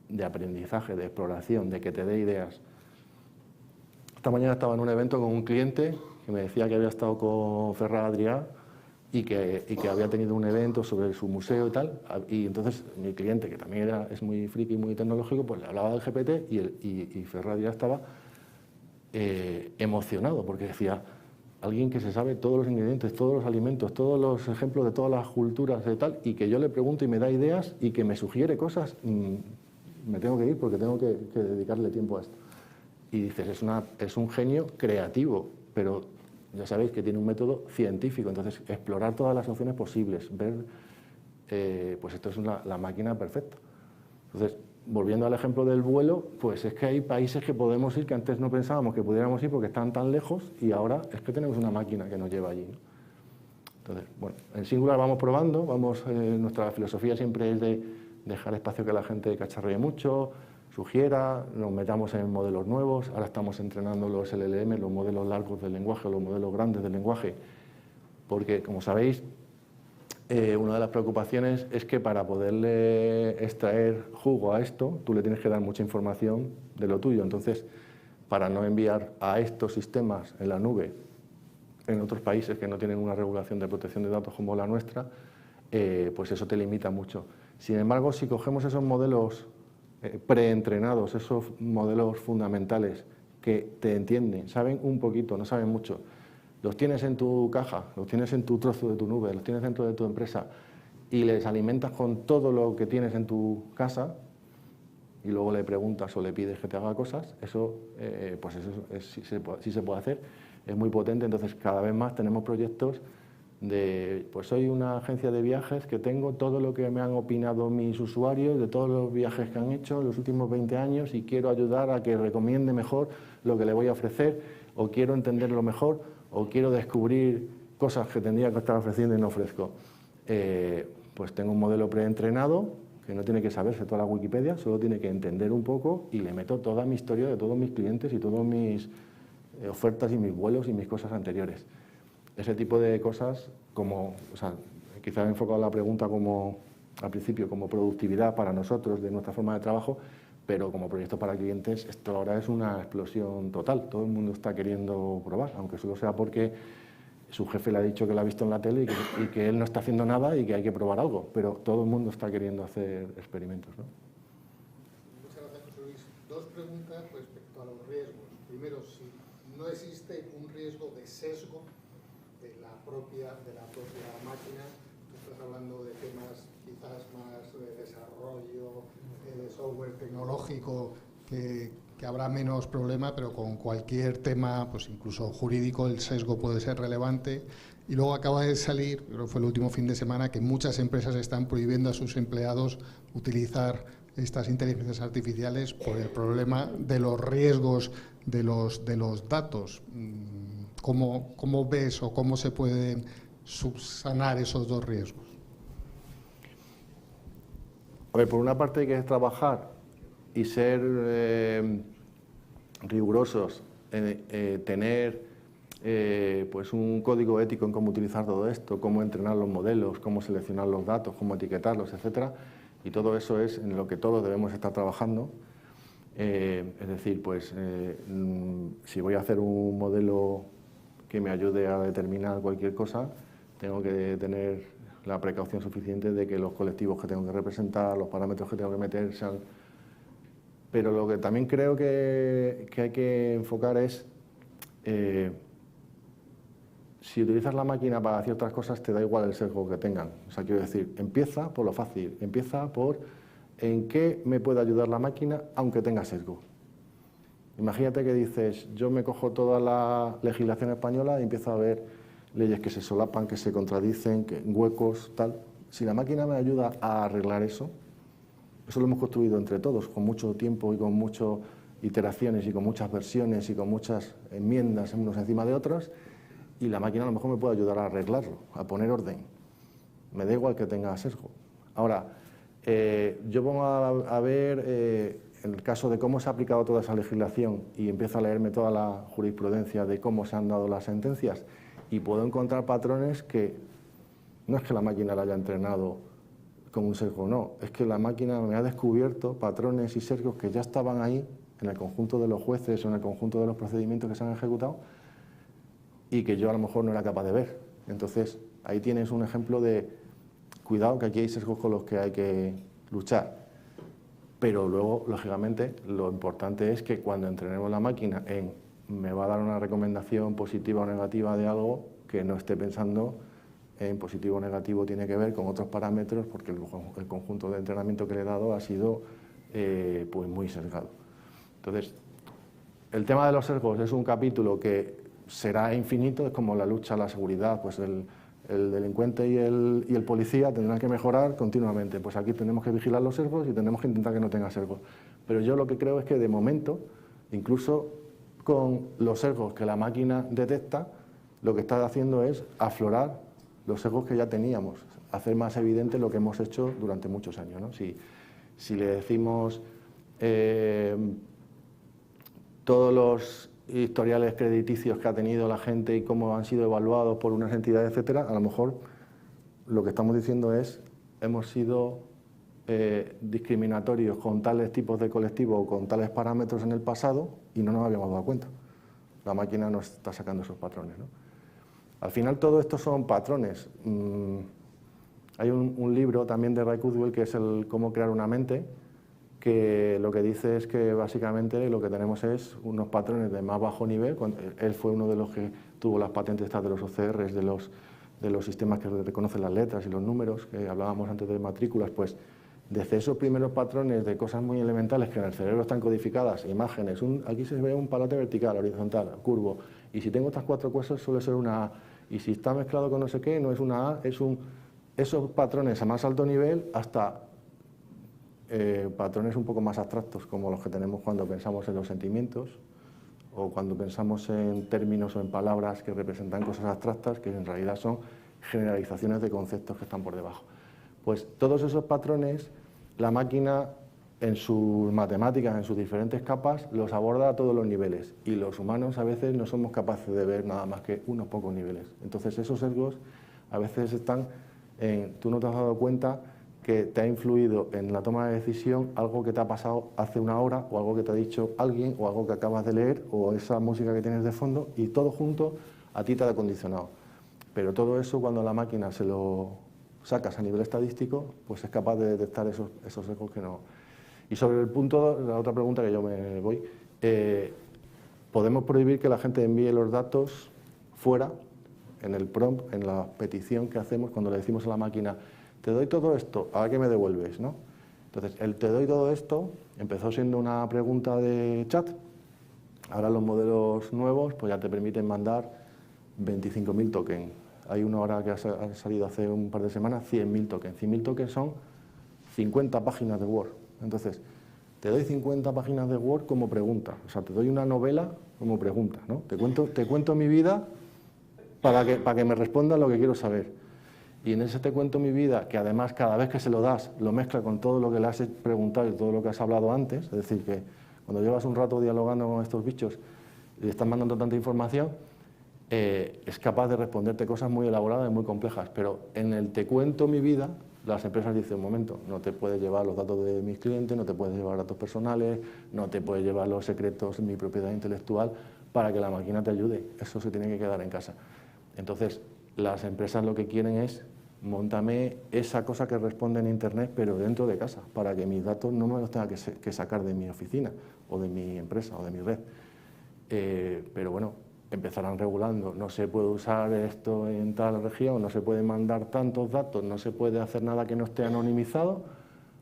de aprendizaje, de exploración, de que te dé ideas. Esta mañana estaba en un evento con un cliente que me decía que había estado con Ferran Adrià y que había tenido un evento sobre su museo y tal, y entonces mi cliente, que también es muy friki y muy tecnológico, pues le hablaba del GPT y Ferran Adrià estaba emocionado, porque decía, alguien que se sabe todos los ingredientes, todos los alimentos, todos los ejemplos de todas las culturas y tal, y que yo le pregunto y me da ideas y que me sugiere cosas, me tengo que ir porque tengo que dedicarle tiempo a esto. Y dices, es un genio creativo, pero ya sabéis que tiene un método científico, entonces explorar todas las opciones posibles, ver, pues esto es la máquina perfecta. Entonces, volviendo al ejemplo del vuelo, pues es que hay países que podemos ir que antes no pensábamos que pudiéramos ir porque están tan lejos y ahora es que tenemos una máquina que nos lleva allí, ¿no? Entonces, bueno, en Singular vamos probando, nuestra filosofía siempre es de dejar espacio que la gente cacharree mucho, sugiera, nos metamos en modelos nuevos, ahora estamos entrenando los LLM, los modelos largos del lenguaje, los modelos grandes del lenguaje, porque, como sabéis, una de las preocupaciones es que para poderle extraer jugo a esto, tú le tienes que dar mucha información de lo tuyo. Entonces, para no enviar a estos sistemas en la nube, en otros países que no tienen una regulación de protección de datos como la nuestra, pues eso te limita mucho. Sin embargo, si cogemos esos modelos preentrenados, esos modelos fundamentales que te entienden, saben un poquito, no saben mucho, los tienes en tu caja, los tienes en tu trozo de tu nube, los tienes dentro de tu empresa y les alimentas con todo lo que tienes en tu casa y luego le preguntas o le pides que te haga cosas, eso, pues eso sí se puede hacer, es muy potente. Entonces cada vez más tenemos proyectos de, pues soy una agencia de viajes que tengo todo lo que me han opinado mis usuarios de todos los viajes que han hecho en los últimos 20 años y quiero ayudar a que recomiende mejor lo que le voy a ofrecer o quiero entenderlo mejor o quiero descubrir cosas que tendría que estar ofreciendo y no ofrezco. Pues tengo un modelo preentrenado que no tiene que saberse toda la Wikipedia, solo tiene que entender un poco y le meto toda mi historia de todos mis clientes y todas mis ofertas y mis vuelos y mis cosas anteriores. Ese tipo de cosas, como, o sea, quizás he enfocado la pregunta como, al principio, como productividad para nosotros de nuestra forma de trabajo, pero como proyecto para clientes esto ahora es una explosión total. Todo el mundo está queriendo probar, aunque solo sea porque su jefe le ha dicho que lo ha visto en la tele y que él no está haciendo nada y que hay que probar algo, pero todo el mundo está queriendo hacer experimentos, ¿no? Muchas gracias, José Luis. 2 preguntas respecto a los riesgos. Primero, si no existe un riesgo de sesgo de la propia máquina. Tú estás hablando de temas quizás más de desarrollo, de software tecnológico, que habrá menos problema, pero con cualquier tema, pues incluso jurídico, el sesgo puede ser relevante. Y luego acaba de salir, creo que fue el último fin de semana, que muchas empresas están prohibiendo a sus empleados utilizar estas inteligencias artificiales por el problema de los riesgos de los datos. ¿Cómo ves o cómo se pueden subsanar esos 2 riesgos? A ver, por una parte hay que trabajar y ser rigurosos, tener pues un código ético en cómo utilizar todo esto, cómo entrenar los modelos, cómo seleccionar los datos, cómo etiquetarlos, etcétera. Y todo eso es en lo que todos debemos estar trabajando. Es decir, pues si voy a hacer un modelo que me ayude a determinar cualquier cosa, tengo que tener la precaución suficiente de que los colectivos que tengo que representar, los parámetros que tengo que meter sean... Pero lo que también creo que hay que enfocar es, si utilizas la máquina para ciertas cosas, te da igual el sesgo que tengan. O sea, quiero decir, empieza por lo fácil, empieza por en qué me puede ayudar la máquina aunque tenga sesgo. Imagínate que dices, yo me cojo toda la legislación española y empiezo a ver leyes que se solapan, que se contradicen, que huecos, tal. Si la máquina me ayuda a arreglar eso lo hemos construido entre todos, con mucho tiempo y con muchas iteraciones y con muchas versiones y con muchas enmiendas unos encima de otros, y la máquina a lo mejor me puede ayudar a arreglarlo, a poner orden. Me da igual que tenga sesgo. Ahora, yo pongo a ver en el caso de cómo se ha aplicado toda esa legislación y empiezo a leerme toda la jurisprudencia de cómo se han dado las sentencias y puedo encontrar patrones que no es que la máquina la haya entrenado con un sesgo, no, es que la máquina me ha descubierto patrones y sesgos que ya estaban ahí en el conjunto de los jueces o en el conjunto de los procedimientos que se han ejecutado y que yo a lo mejor no era capaz de ver. Entonces, ahí tienes un ejemplo de cuidado, que aquí hay sesgos con los que hay que luchar. Pero luego, lógicamente, lo importante es que cuando entrenemos la máquina en me va a dar una recomendación positiva o negativa de algo, que no esté pensando en positivo o negativo tiene que ver con otros parámetros, porque el conjunto de entrenamiento que le he dado ha sido pues muy sesgado. Entonces, el tema de los sesgos es un capítulo que será infinito, es como la lucha a la seguridad, pues el delincuente y el policía tendrán que mejorar continuamente. Pues aquí tenemos que vigilar los sesgos y tenemos que intentar que no tenga sesgos. Pero yo lo que creo es que de momento, incluso con los sesgos que la máquina detecta, lo que está haciendo es aflorar los sesgos que ya teníamos, hacer más evidente lo que hemos hecho durante muchos años, ¿no? Si le decimos todos los historiales crediticios que ha tenido la gente y cómo han sido evaluados por unas entidades, etcétera, a lo mejor lo que estamos diciendo es hemos sido discriminatorios con tales tipos de colectivos o con tales parámetros en el pasado y no nos habíamos dado cuenta. La máquina nos está sacando esos patrones, ¿no? Al final todo esto son patrones. Hay un libro también de Ray Kurzweil que es el Cómo crear una mente, que lo que dice es que básicamente lo que tenemos es unos patrones de más bajo nivel. Él fue uno de los que tuvo las patentes estas de los OCRs, de los sistemas que reconocen las letras y los números, que hablábamos antes de matrículas, pues desde esos primeros patrones de cosas muy elementales que en el cerebro están codificadas, imágenes, aquí se ve un palote vertical, horizontal, curvo, y si tengo estas cuatro cosas suele ser una A, y si está mezclado con no sé qué, no es una A, esos patrones a más alto nivel hasta patrones un poco más abstractos, como los que tenemos cuando pensamos en los sentimientos o cuando pensamos en términos o en palabras que representan cosas abstractas, que en realidad son generalizaciones de conceptos que están por debajo. Pues todos esos patrones, la máquina en sus matemáticas, en sus diferentes capas, los aborda a todos los niveles y los humanos a veces no somos capaces de ver nada más que unos pocos niveles. Entonces esos sesgos a veces están en, tú no te has dado cuenta que te ha influido en la toma de decisión algo que te ha pasado hace una hora o algo que te ha dicho alguien o algo que acabas de leer o esa música que tienes de fondo y todo junto a ti te ha condicionado. Pero todo eso cuando la máquina se lo sacas a nivel estadístico, pues es capaz de detectar esos sesgos que no. Y sobre el punto, la otra pregunta que yo me voy, ¿podemos prohibir que la gente envíe los datos fuera, en el prompt, en la petición que hacemos cuando le decimos a la máquina te doy todo esto, ¿a qué me devuelves? ¿No? Entonces, el te doy todo esto empezó siendo una pregunta de chat. Ahora los modelos nuevos pues ya te permiten mandar 25.000 tokens. Hay uno ahora que ha salido hace un par de semanas, 100.000 tokens. 100.000 tokens son 50 páginas de Word. Entonces, te doy 50 páginas de Word como pregunta. O sea, te doy una novela como pregunta, ¿no? Te cuento mi vida para que me respondas lo que quiero saber. Y en ese te cuento mi vida, que además cada vez que se lo das, lo mezcla con todo lo que le has preguntado y todo lo que has hablado antes, es decir, que cuando llevas un rato dialogando con estos bichos y le estás mandando tanta información, es capaz de responderte cosas muy elaboradas y muy complejas. Pero en el te cuento mi vida, las empresas dicen, un momento, no te puedes llevar los datos de mis clientes, no te puedes llevar datos personales, no te puedes llevar los secretos de mi propiedad intelectual, para que la máquina te ayude. Eso se tiene que quedar en casa. Entonces, las empresas lo que quieren es: móntame esa cosa que responde en Internet, pero dentro de casa, para que mis datos no me los tenga que sacar de mi oficina, o de mi empresa, o de mi red. Pero bueno, empezarán regulando. No se puede usar esto en tal región, no se puede mandar tantos datos, no se puede hacer nada que no esté anonimizado,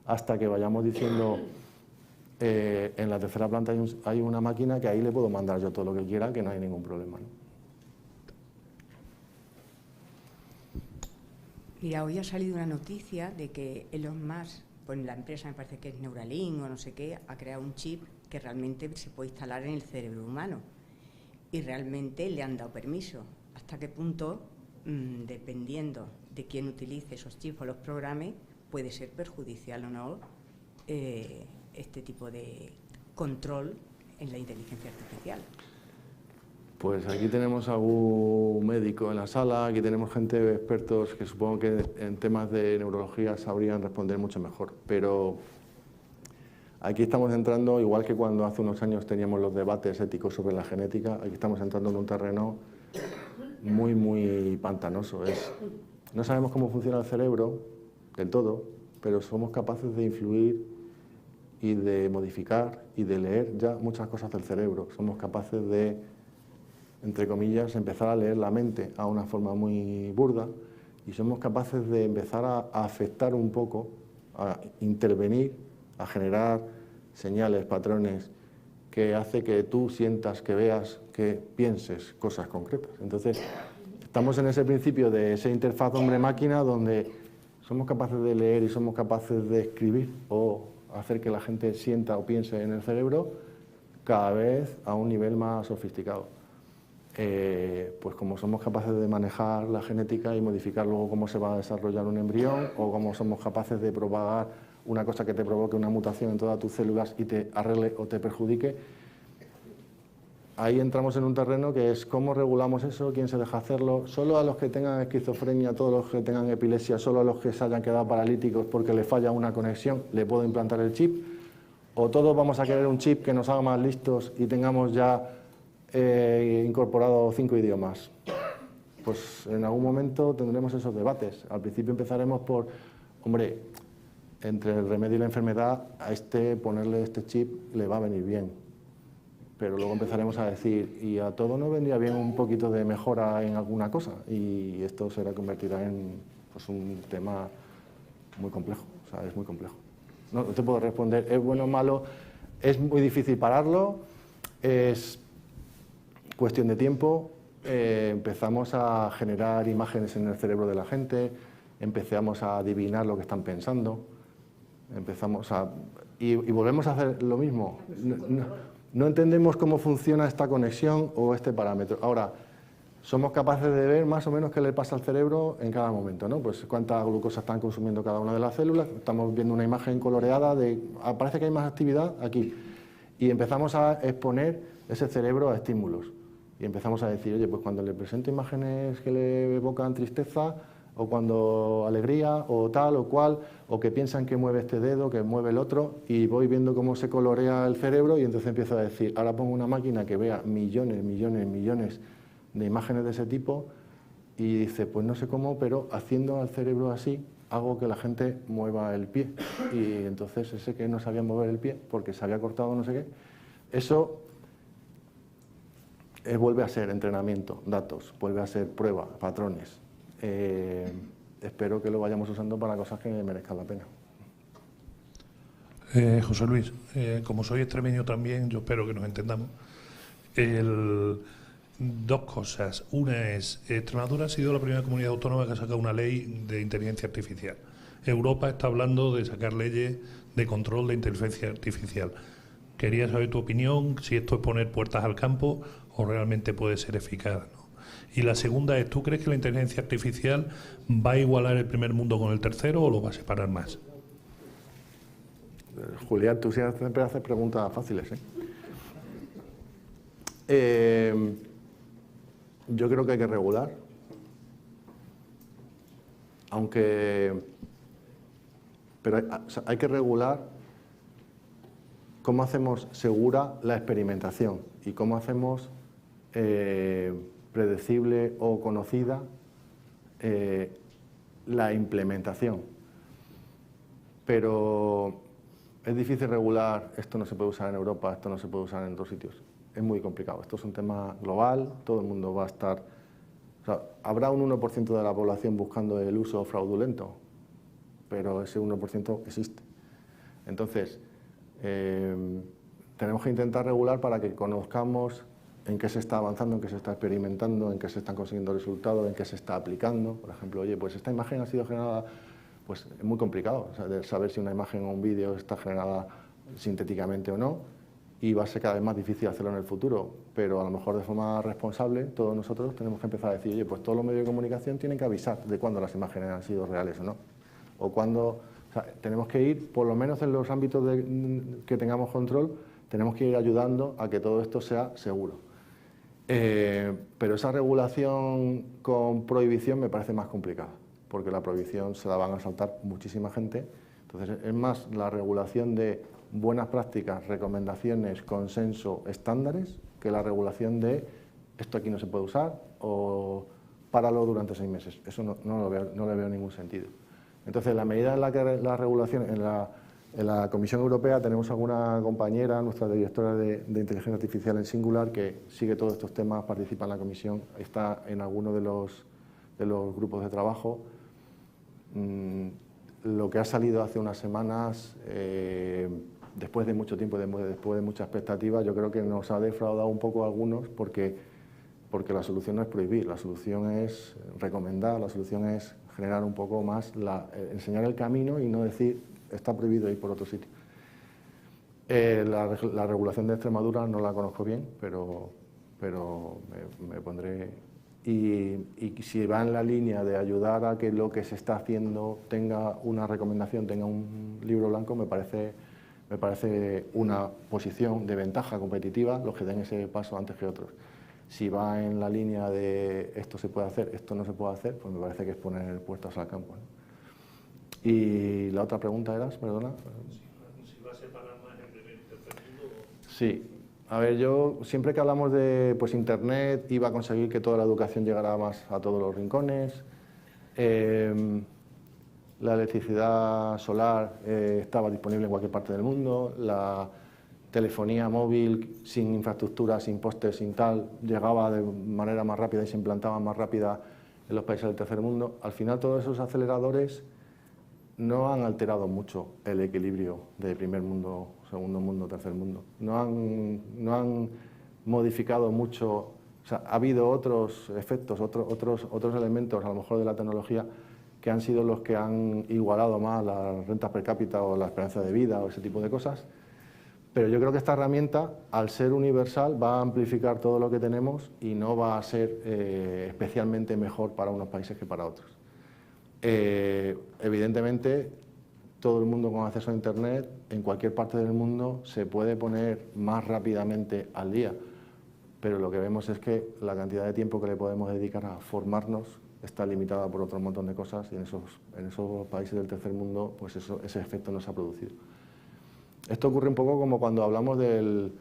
hasta que vayamos diciendo, en la tercera planta hay una máquina que ahí le puedo mandar yo todo lo que quiera, que no hay ningún problema, ¿no? Mira, hoy ha salido una noticia de que Elon Musk, pues la empresa me parece que es Neuralink o no sé qué, ha creado un chip que realmente se puede instalar en el cerebro humano. Y realmente le han dado permiso. ¿Hasta qué punto, dependiendo de quién utilice esos chips o los programe, puede ser perjudicial o no este tipo de control en la inteligencia artificial? Pues aquí tenemos algún médico en la sala, aquí tenemos gente, expertos, que supongo que en temas de neurología sabrían responder mucho mejor. Pero aquí estamos entrando, igual que cuando hace unos años teníamos los debates éticos sobre la genética, aquí estamos entrando en un terreno muy, muy pantanoso. No sabemos cómo funciona el cerebro del todo, pero somos capaces de influir y de modificar y de leer ya muchas cosas del cerebro. Somos capaces de, entre comillas, empezar a leer la mente a una forma muy burda, y somos capaces de empezar a afectar un poco, a intervenir, a generar señales, patrones, que hace que tú sientas, que veas, que pienses cosas concretas. Entonces, estamos en ese principio de esa interfaz hombre-máquina donde somos capaces de leer y somos capaces de escribir o hacer que la gente sienta o piense en el cerebro cada vez a un nivel más sofisticado. Pues como somos capaces de manejar la genética y modificar luego cómo se va a desarrollar un embrión, o como somos capaces de propagar una cosa que te provoque una mutación en todas tus células y te arregle o te perjudique, ahí entramos en un terreno que es cómo regulamos eso, quién se deja hacerlo. Solo a los que tengan esquizofrenia, todos los que tengan epilepsia, solo a los que se hayan quedado paralíticos porque le falla una conexión, le puedo implantar el chip. O todos vamos a querer un chip que nos haga más listos y tengamos ya incorporado 5 idiomas. Pues en algún momento tendremos esos debates. Al principio empezaremos por, hombre, entre el remedio y la enfermedad, a ponerle este chip le va a venir bien. Pero luego empezaremos a decir, y a todo nos vendría bien un poquito de mejora en alguna cosa, y esto se convertirá en pues, un tema muy complejo, o sea, es muy complejo. No te puedo responder, ¿es bueno o malo? Es muy difícil pararlo, es cuestión de tiempo. Empezamos a generar imágenes en el cerebro de la gente, empezamos a adivinar lo que están pensando, y volvemos a hacer lo mismo. No entendemos cómo funciona esta conexión o este parámetro. Ahora, somos capaces de ver más o menos qué le pasa al cerebro en cada momento, ¿no? Pues cuánta glucosa están consumiendo cada una de las células. Estamos viendo una imagen coloreada parece que hay más actividad aquí. Y empezamos a exponer ese cerebro a estímulos. Y empezamos a decir, oye, pues cuando le presento imágenes que le evocan tristeza, o cuando alegría, o tal o cual, o que piensan que mueve este dedo, que mueve el otro, y voy viendo cómo se colorea el cerebro, y entonces empiezo a decir, ahora pongo una máquina que vea millones, millones, millones de imágenes de ese tipo, y dice, pues no sé cómo, pero haciendo al cerebro así, hago que la gente mueva el pie. Y entonces ese que no sabía mover el pie, porque se había cortado no sé qué, eso vuelve a ser entrenamiento, datos, vuelve a ser prueba, patrones. Espero que lo vayamos usando para cosas que merezcan la pena. José Luis, como soy extremeño también, yo espero que nos entendamos. Dos cosas. Una es, Extremadura ha sido la primera comunidad autónoma que ha sacado una ley de inteligencia artificial. Europa está hablando de sacar leyes de control de inteligencia artificial. Quería saber tu opinión, si esto es poner puertas al campo o realmente puede ser eficaz, ¿no? Y la segunda es, ¿tú crees que la inteligencia artificial va a igualar el primer mundo con el tercero o lo va a separar más? Julián, tú siempre haces preguntas fáciles, ¿eh? Yo creo que hay que regular, pero hay que regular cómo hacemos segura la experimentación y cómo hacemos predecible o conocida la implementación. Pero es difícil regular, esto no se puede usar en Europa, esto no se puede usar en otros sitios. Es muy complicado. Esto es un tema global, todo el mundo va a estar... O sea, habrá un 1% de la población buscando el uso fraudulento, pero ese 1% existe. Entonces, tenemos que intentar regular para que conozcamos en qué se está avanzando, en qué se está experimentando, en qué se están consiguiendo resultados, en qué se está aplicando. Por ejemplo, oye, pues esta imagen ha sido generada, pues es muy complicado, o sea, de saber si una imagen o un vídeo está generada sintéticamente o no, y va a ser cada vez más difícil hacerlo en el futuro, pero a lo mejor de forma responsable, todos nosotros tenemos que empezar a decir, oye, pues todos los medios de comunicación tienen que avisar de cuándo las imágenes han sido reales o no, o cuándo, o sea, tenemos que ir, por lo menos en los ámbitos que tengamos control, tenemos que ir ayudando a que todo esto sea seguro. Pero esa regulación con prohibición me parece más complicada, porque la prohibición se la van a saltar muchísima gente. Entonces, es más la regulación de buenas prácticas, recomendaciones, consenso, estándares, que la regulación de esto aquí no se puede usar o páralo durante 6 meses. Eso no le veo ningún sentido. Entonces, la medida en la que la regulación, en la Comisión Europea tenemos alguna compañera, nuestra directora de Inteligencia Artificial en Singular, que sigue todos estos temas, participa en la comisión, está en alguno de los grupos de trabajo. Lo que ha salido hace unas semanas, después de mucho tiempo, después de mucha expectativa, yo creo que nos ha defraudado un poco a algunos porque la solución no es prohibir, la solución es recomendar, la solución es generar un poco más, enseñar el camino y no decir está prohibido ir por otro sitio. La regulación de Extremadura no la conozco bien, pero me pondré... Y si va en la línea de ayudar a que lo que se está haciendo tenga una recomendación, tenga un libro blanco, me parece una posición de ventaja competitiva los que den ese paso antes que otros. Si va en la línea de esto se puede hacer, esto no se puede hacer, pues me parece que es poner puertas al campo, ¿no? Y la otra pregunta era, perdona. Si va a separar más el primer y tercer mundo. Sí. A ver, yo siempre que hablamos de pues, Internet, iba a conseguir que toda la educación llegara más a todos los rincones. La electricidad solar estaba disponible en cualquier parte del mundo. La telefonía móvil sin infraestructura, sin postes, sin tal, llegaba de manera más rápida y se implantaba más rápida en los países del tercer mundo. Al final, todos esos aceleradores no han alterado mucho el equilibrio de primer mundo, segundo mundo, tercer mundo. No han modificado mucho, o sea, ha habido otros efectos, otros elementos, a lo mejor de la tecnología, que han sido los que han igualado más las rentas per cápita o la esperanza de vida o ese tipo de cosas. Pero yo creo que esta herramienta, al ser universal, va a amplificar todo lo que tenemos y no va a ser especialmente mejor para unos países que para otros. Evidentemente, todo el mundo con acceso a Internet, en cualquier parte del mundo, se puede poner más rápidamente al día, pero lo que vemos es que la cantidad de tiempo que le podemos dedicar a formarnos está limitada por otro montón de cosas y en esos países del tercer mundo pues ese efecto no se ha producido. Esto ocurre un poco como cuando hablamos del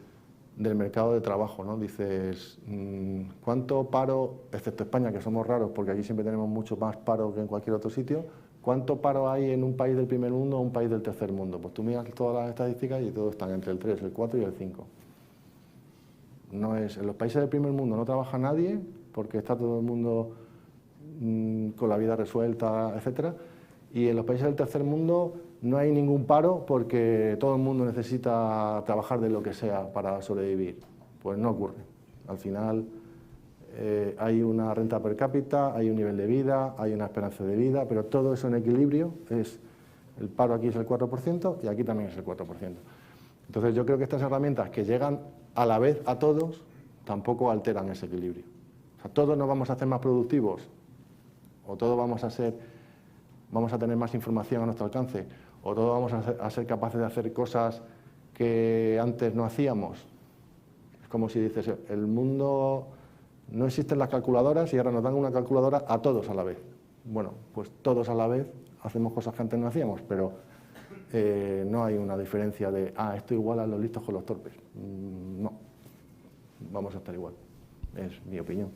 mercado de trabajo, ¿no? Dices, ¿cuánto paro, excepto España, que somos raros porque aquí siempre tenemos mucho más paro que en cualquier otro sitio, cuánto paro hay en un país del primer mundo o un país del tercer mundo? Pues tú miras todas las estadísticas y todos están entre el 3, el 4 y el 5. No es, en los países del primer mundo no trabaja nadie porque está todo el mundo con la vida resuelta, etcétera, y en los países del tercer mundo no hay ningún paro porque todo el mundo necesita trabajar de lo que sea para sobrevivir. Pues no ocurre. Al final hay una renta per cápita, hay un nivel de vida, hay una esperanza de vida, pero todo eso en equilibrio es, el paro aquí es el 4% y aquí también es el 4%. Entonces yo creo que estas herramientas que llegan a la vez a todos tampoco alteran ese equilibrio. O sea, todos nos vamos a hacer más productivos o todos vamos a tener más información a nuestro alcance, o todos vamos a ser capaces de hacer cosas que antes no hacíamos. Es como si dices, el mundo, no existen las calculadoras y ahora nos dan una calculadora a todos a la vez. Bueno, pues todos a la vez hacemos cosas que antes no hacíamos, pero no hay una diferencia de, esto igual a los listos con los torpes. No, vamos a estar igual. Es mi opinión.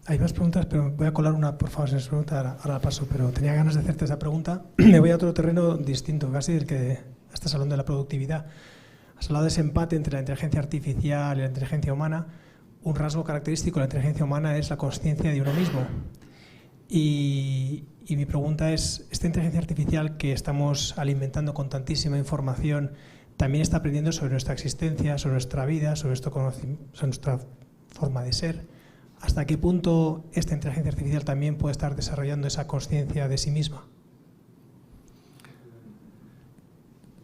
Hay más preguntas, pero voy a colar una, por favor, si no es pregunta, ahora la paso, pero tenía ganas de hacerte esa pregunta. Me voy a otro terreno distinto, casi del que estás hablando de la productividad. Has hablado de ese empate entre la inteligencia artificial y la inteligencia humana. Un rasgo característico de la inteligencia humana es la consciencia de uno mismo. Y mi pregunta es, ¿esta inteligencia artificial que estamos alimentando con tantísima información también está aprendiendo sobre nuestra existencia, sobre nuestra vida, sobre nuestra forma de ser? ¿Hasta qué punto esta inteligencia artificial también puede estar desarrollando esa consciencia de sí misma?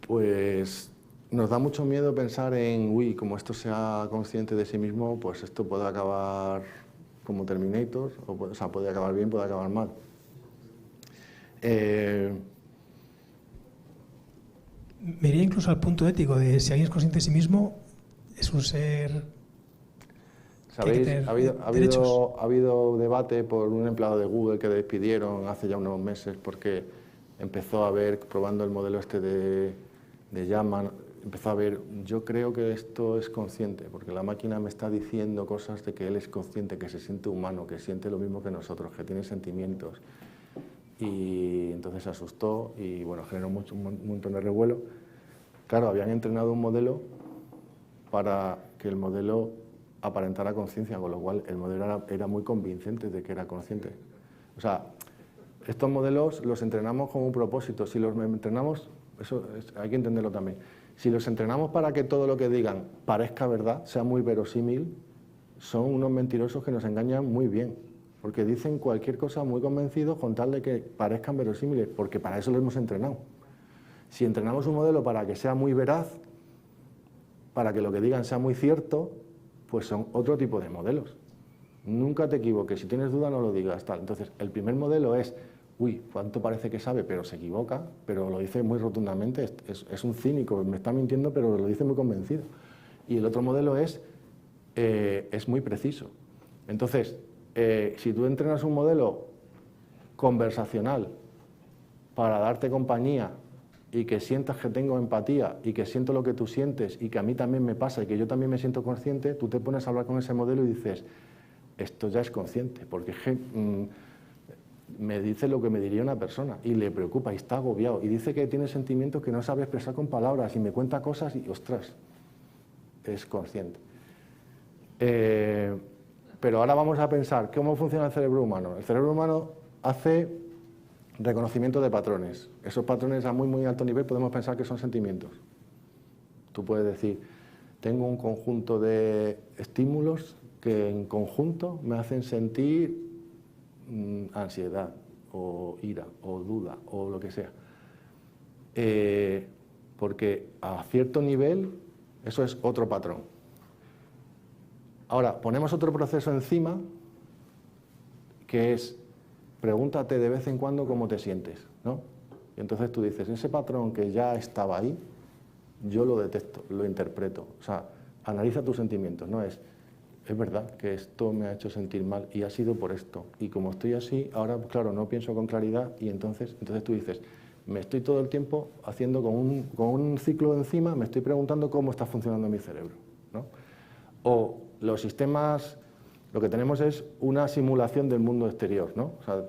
Pues nos da mucho miedo pensar en, uy, como esto sea consciente de sí mismo, pues esto puede acabar como Terminator, o sea, puede acabar bien, puede acabar mal. Me iría incluso al punto ético de si alguien es consciente de sí mismo, es un ser... ¿Sabéis? Ha habido debate por un empleado de Google que despidieron hace ya unos meses porque empezó a ver, probando el modelo este de Llama, empezó a ver, yo creo que esto es consciente, porque la máquina me está diciendo cosas de que él es consciente, que se siente humano, que siente lo mismo que nosotros, que tiene sentimientos. Y entonces se asustó y bueno, generó un montón de revuelo. Claro, habían entrenado un modelo para que el modelo aparentara conciencia, con lo cual el modelo era muy convincente de que era consciente. O sea, estos modelos los entrenamos con un propósito. Si los entrenamos, hay que entenderlo también, si los entrenamos para que todo lo que digan parezca verdad, sea muy verosímil, son unos mentirosos que nos engañan muy bien, porque dicen cualquier cosa muy convencidos con tal de que parezcan verosímiles, porque para eso lo hemos entrenado. Si entrenamos un modelo para que sea muy veraz, para que lo que digan sea muy cierto, pues son otro tipo de modelos. Nunca te equivoques, si tienes duda no lo digas, tal. Entonces, el primer modelo es, uy, cuánto parece que sabe, pero se equivoca, pero lo dice muy rotundamente, es un cínico, me está mintiendo, pero lo dice muy convencido. Y el otro modelo es muy preciso. Entonces, si tú entrenas un modelo conversacional para darte compañía y que sientas que tengo empatía y que siento lo que tú sientes y que a mí también me pasa y que yo también me siento consciente, tú te pones a hablar con ese modelo y dices, esto ya es consciente, porque me dice lo que me diría una persona y le preocupa y está agobiado y dice que tiene sentimientos que no sabe expresar con palabras y me cuenta cosas y, ostras, es consciente. Pero ahora vamos a pensar, ¿cómo funciona el cerebro humano? El cerebro humano hace reconocimiento de patrones. Esos patrones a muy alto nivel podemos pensar que son sentimientos. Tú puedes decir, tengo un conjunto de estímulos que en conjunto me hacen sentir ansiedad o ira o duda o lo que sea. Porque a cierto nivel eso es otro patrón. Ahora, ponemos otro proceso encima que es pregúntate de vez en cuando cómo te sientes, ¿no? Y entonces tú dices, ese patrón que ya estaba ahí, yo lo detecto, lo interpreto. O sea, analiza tus sentimientos, ¿no? Es verdad que esto me ha hecho sentir mal y ha sido por esto. Y como estoy así, ahora, claro, no pienso con claridad y entonces tú dices, me estoy todo el tiempo haciendo con un ciclo encima, me estoy preguntando cómo está funcionando mi cerebro, ¿no? O los sistemas, lo que tenemos es una simulación del mundo exterior, ¿no? O sea,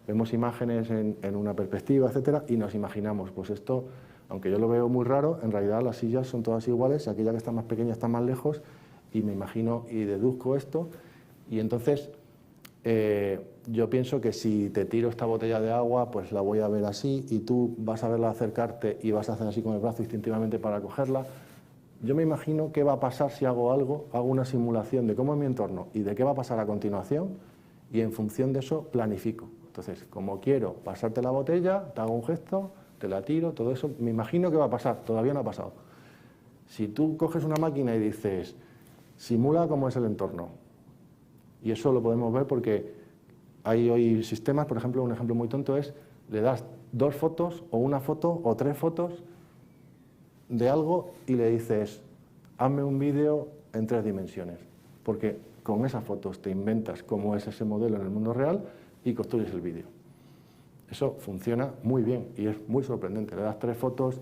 vemos imágenes en una perspectiva, etcétera, y nos imaginamos, pues esto, aunque yo lo veo muy raro, en realidad las sillas son todas iguales, y aquella que está más pequeña está más lejos, y me imagino y deduzco esto, y entonces yo pienso que si te tiro esta botella de agua, pues la voy a ver así, y tú vas a verla acercarte y vas a hacer así con el brazo instintivamente para cogerla. Yo me imagino qué va a pasar si hago algo, hago una simulación de cómo es mi entorno y de qué va a pasar a continuación, y en función de eso planifico. Entonces, como quiero pasarte la botella, te hago un gesto, te la tiro, todo eso, me imagino qué va a pasar, todavía no ha pasado. Si tú coges una máquina y dices, simula cómo es el entorno, y eso lo podemos ver porque hay hoy sistemas, por ejemplo, un ejemplo muy tonto es, le das 2 fotos o una foto o 3 fotos de algo y le dices, hazme un vídeo en 3 dimensiones, porque con esas fotos te inventas cómo es ese modelo en el mundo real y construyes el vídeo. Eso funciona muy bien y es muy sorprendente. Le das 3 fotos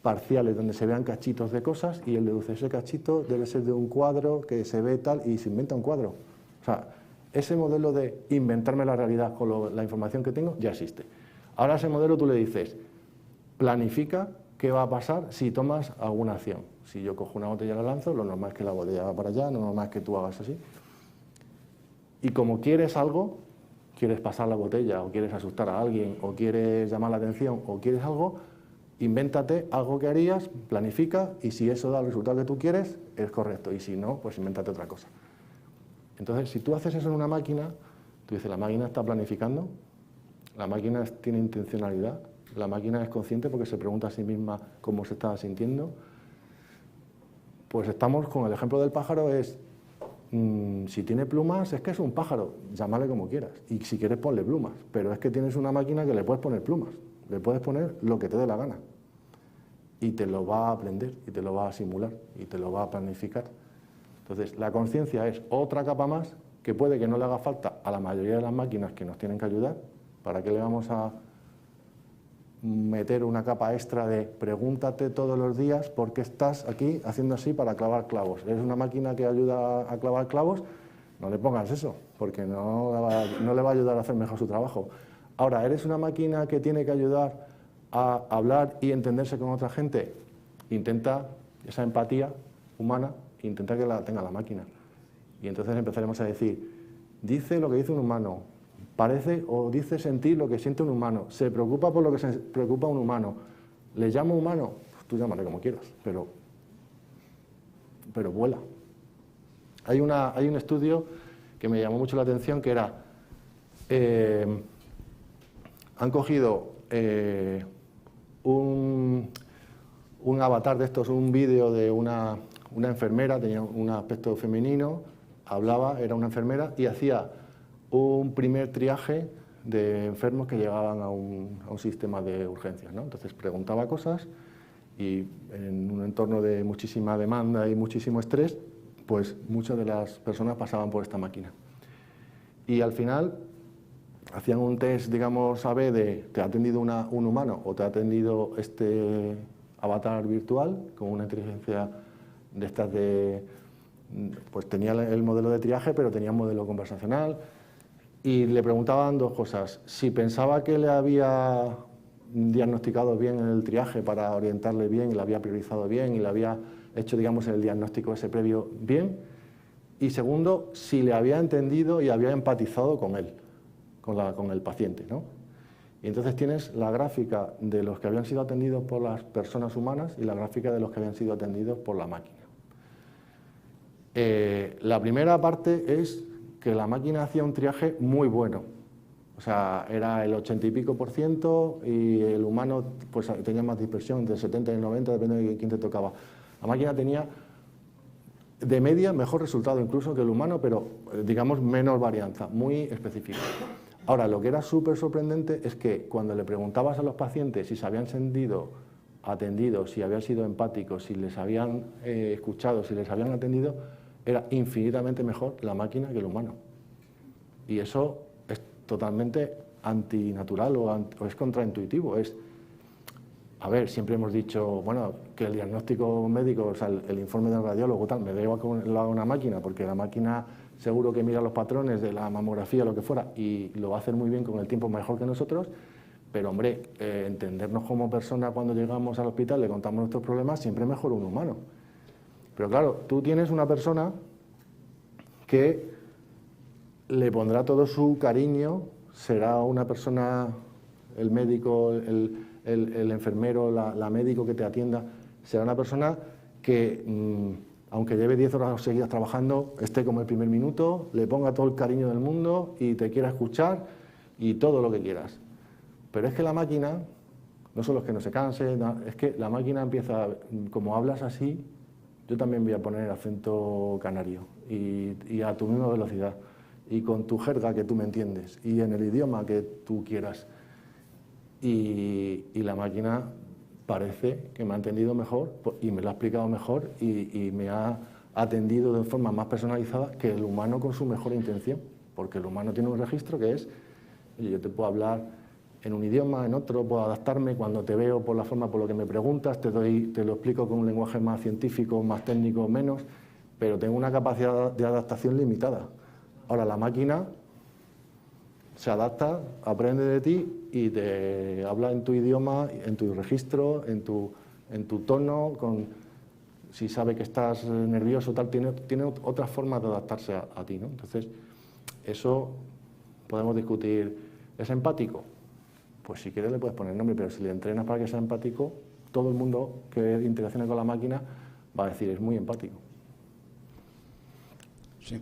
parciales donde se vean cachitos de cosas y él deduce ese cachito debe ser de un cuadro que se ve tal y se inventa un cuadro. O sea, ese modelo de inventarme la realidad con la información que tengo ya existe. Ahora ese modelo tú le dices, planifica qué va a pasar si tomas alguna acción. Si yo cojo una botella y la lanzo, lo normal es que la botella va para allá, lo normal es que tú hagas así. Y como quieres algo, quieres pasar la botella o quieres asustar a alguien o quieres llamar la atención o quieres algo, invéntate algo que harías, planifica y si eso da el resultado que tú quieres, es correcto y si no, pues invéntate otra cosa. Entonces, si tú haces eso en una máquina, tú dices, la máquina está planificando, la máquina tiene intencionalidad, la máquina es consciente porque se pregunta a sí misma cómo se está sintiendo. Pues estamos con el ejemplo del pájaro, es si tiene plumas es que es un pájaro, llámale como quieras, y si quieres ponle plumas, pero es que tienes una máquina que le puedes poner plumas, le puedes poner lo que te dé la gana y te lo va a aprender y te lo va a simular y te lo va a planificar. Entonces, la conciencia es otra capa más que puede que no le haga falta a la mayoría de las máquinas que nos tienen que ayudar. ¿Para qué le vamos a meter una capa extra de pregúntate todos los días por qué estás aquí haciendo así para clavar clavos? ¿Eres una máquina que ayuda a clavar clavos? No le pongas eso, porque no le va a ayudar a hacer mejor su trabajo. Ahora, ¿eres una máquina que tiene que ayudar a hablar y entenderse con otra gente? Intenta esa empatía humana, intenta que la tenga la máquina. Y entonces empezaremos a decir, dice lo que dice un humano, parece o dice sentir lo que siente un humano, se preocupa por lo que se preocupa un humano. ¿Le llamo humano? Pues tú llámale como quieras, pero vuela. Hay un estudio que me llamó mucho la atención que era, han cogido un avatar de estos, un vídeo de una enfermera, tenía un aspecto femenino, hablaba, era una enfermera y hacía un primer triaje de enfermos que llegaban a un sistema de urgencias, ¿no? Entonces preguntaba cosas y en un entorno de muchísima demanda y muchísimo estrés, pues muchas de las personas pasaban por esta máquina. Y al final hacían un test, digamos, A/B de ¿te ha atendido un humano o te ha atendido este avatar virtual con una inteligencia de estas de... Pues tenía el modelo de triaje, pero tenía un modelo conversacional. Y le preguntaban dos cosas. Si pensaba que le había diagnosticado bien el triaje para orientarle bien, y le había priorizado bien, y le había hecho, digamos, el diagnóstico ese previo bien. Y segundo, si le había entendido y había empatizado con él, con el paciente, ¿no? Y entonces tienes la gráfica de los que habían sido atendidos por las personas humanas y la gráfica de los que habían sido atendidos por la máquina. La primera parte es que la máquina hacía un triaje muy bueno, o sea, era el 80 y pico % y el humano pues tenía más dispersión, entre el 70 y el 90, depende de quién te tocaba. La máquina tenía de media mejor resultado incluso que el humano, pero digamos menos varianza, muy específica. Ahora, lo que era súper sorprendente es que cuando le preguntabas a los pacientes si se habían sentido atendidos, si habían sido empáticos, si les habían escuchado, si les habían atendido, era infinitamente mejor la máquina que el humano. Y eso es totalmente antinatural o es contraintuitivo. A ver, siempre hemos dicho, bueno, que el diagnóstico médico, o sea, el informe del radiólogo, tal, me da igual que lo haga una máquina, porque la máquina seguro que mira los patrones de la mamografía, lo que fuera, y lo va a hacer muy bien con el tiempo, mejor que nosotros. Pero, hombre, entendernos como persona cuando llegamos al hospital, le contamos nuestros problemas, siempre es mejor un humano. Pero claro, tú tienes una persona que le pondrá todo su cariño, será una persona, el médico, el enfermero, la médico que te atienda, será una persona que, aunque lleve 10 horas seguidas trabajando, esté como el primer minuto, le ponga todo el cariño del mundo y te quiera escuchar y todo lo que quieras. Pero es que la máquina, no solo es que no se canse, es que la máquina empieza, como hablas así, yo también voy a poner acento canario y a tu misma velocidad y con tu jerga que tú me entiendes y en el idioma que tú quieras. Y la máquina parece que me ha entendido mejor y me lo ha explicado mejor y me ha atendido de forma más personalizada que el humano con su mejor intención, porque el humano tiene un registro que es, oye, yo te puedo hablar en un idioma, en otro, puedo adaptarme cuando te veo por la forma por lo que me preguntas, te lo explico con un lenguaje más científico, más técnico, menos, pero tengo una capacidad de adaptación limitada. Ahora la máquina se adapta, aprende de ti y te habla en tu idioma, en tu registro, en tu tono, si sabe que estás nervioso, tal, tiene otras formas de adaptarse a ti, ¿no? Entonces, eso podemos discutir. ¿Es empático? Pues si quieres le puedes poner nombre, pero si le entrenas para que sea empático, todo el mundo que interacciona con la máquina va a decir, es muy empático. Sí.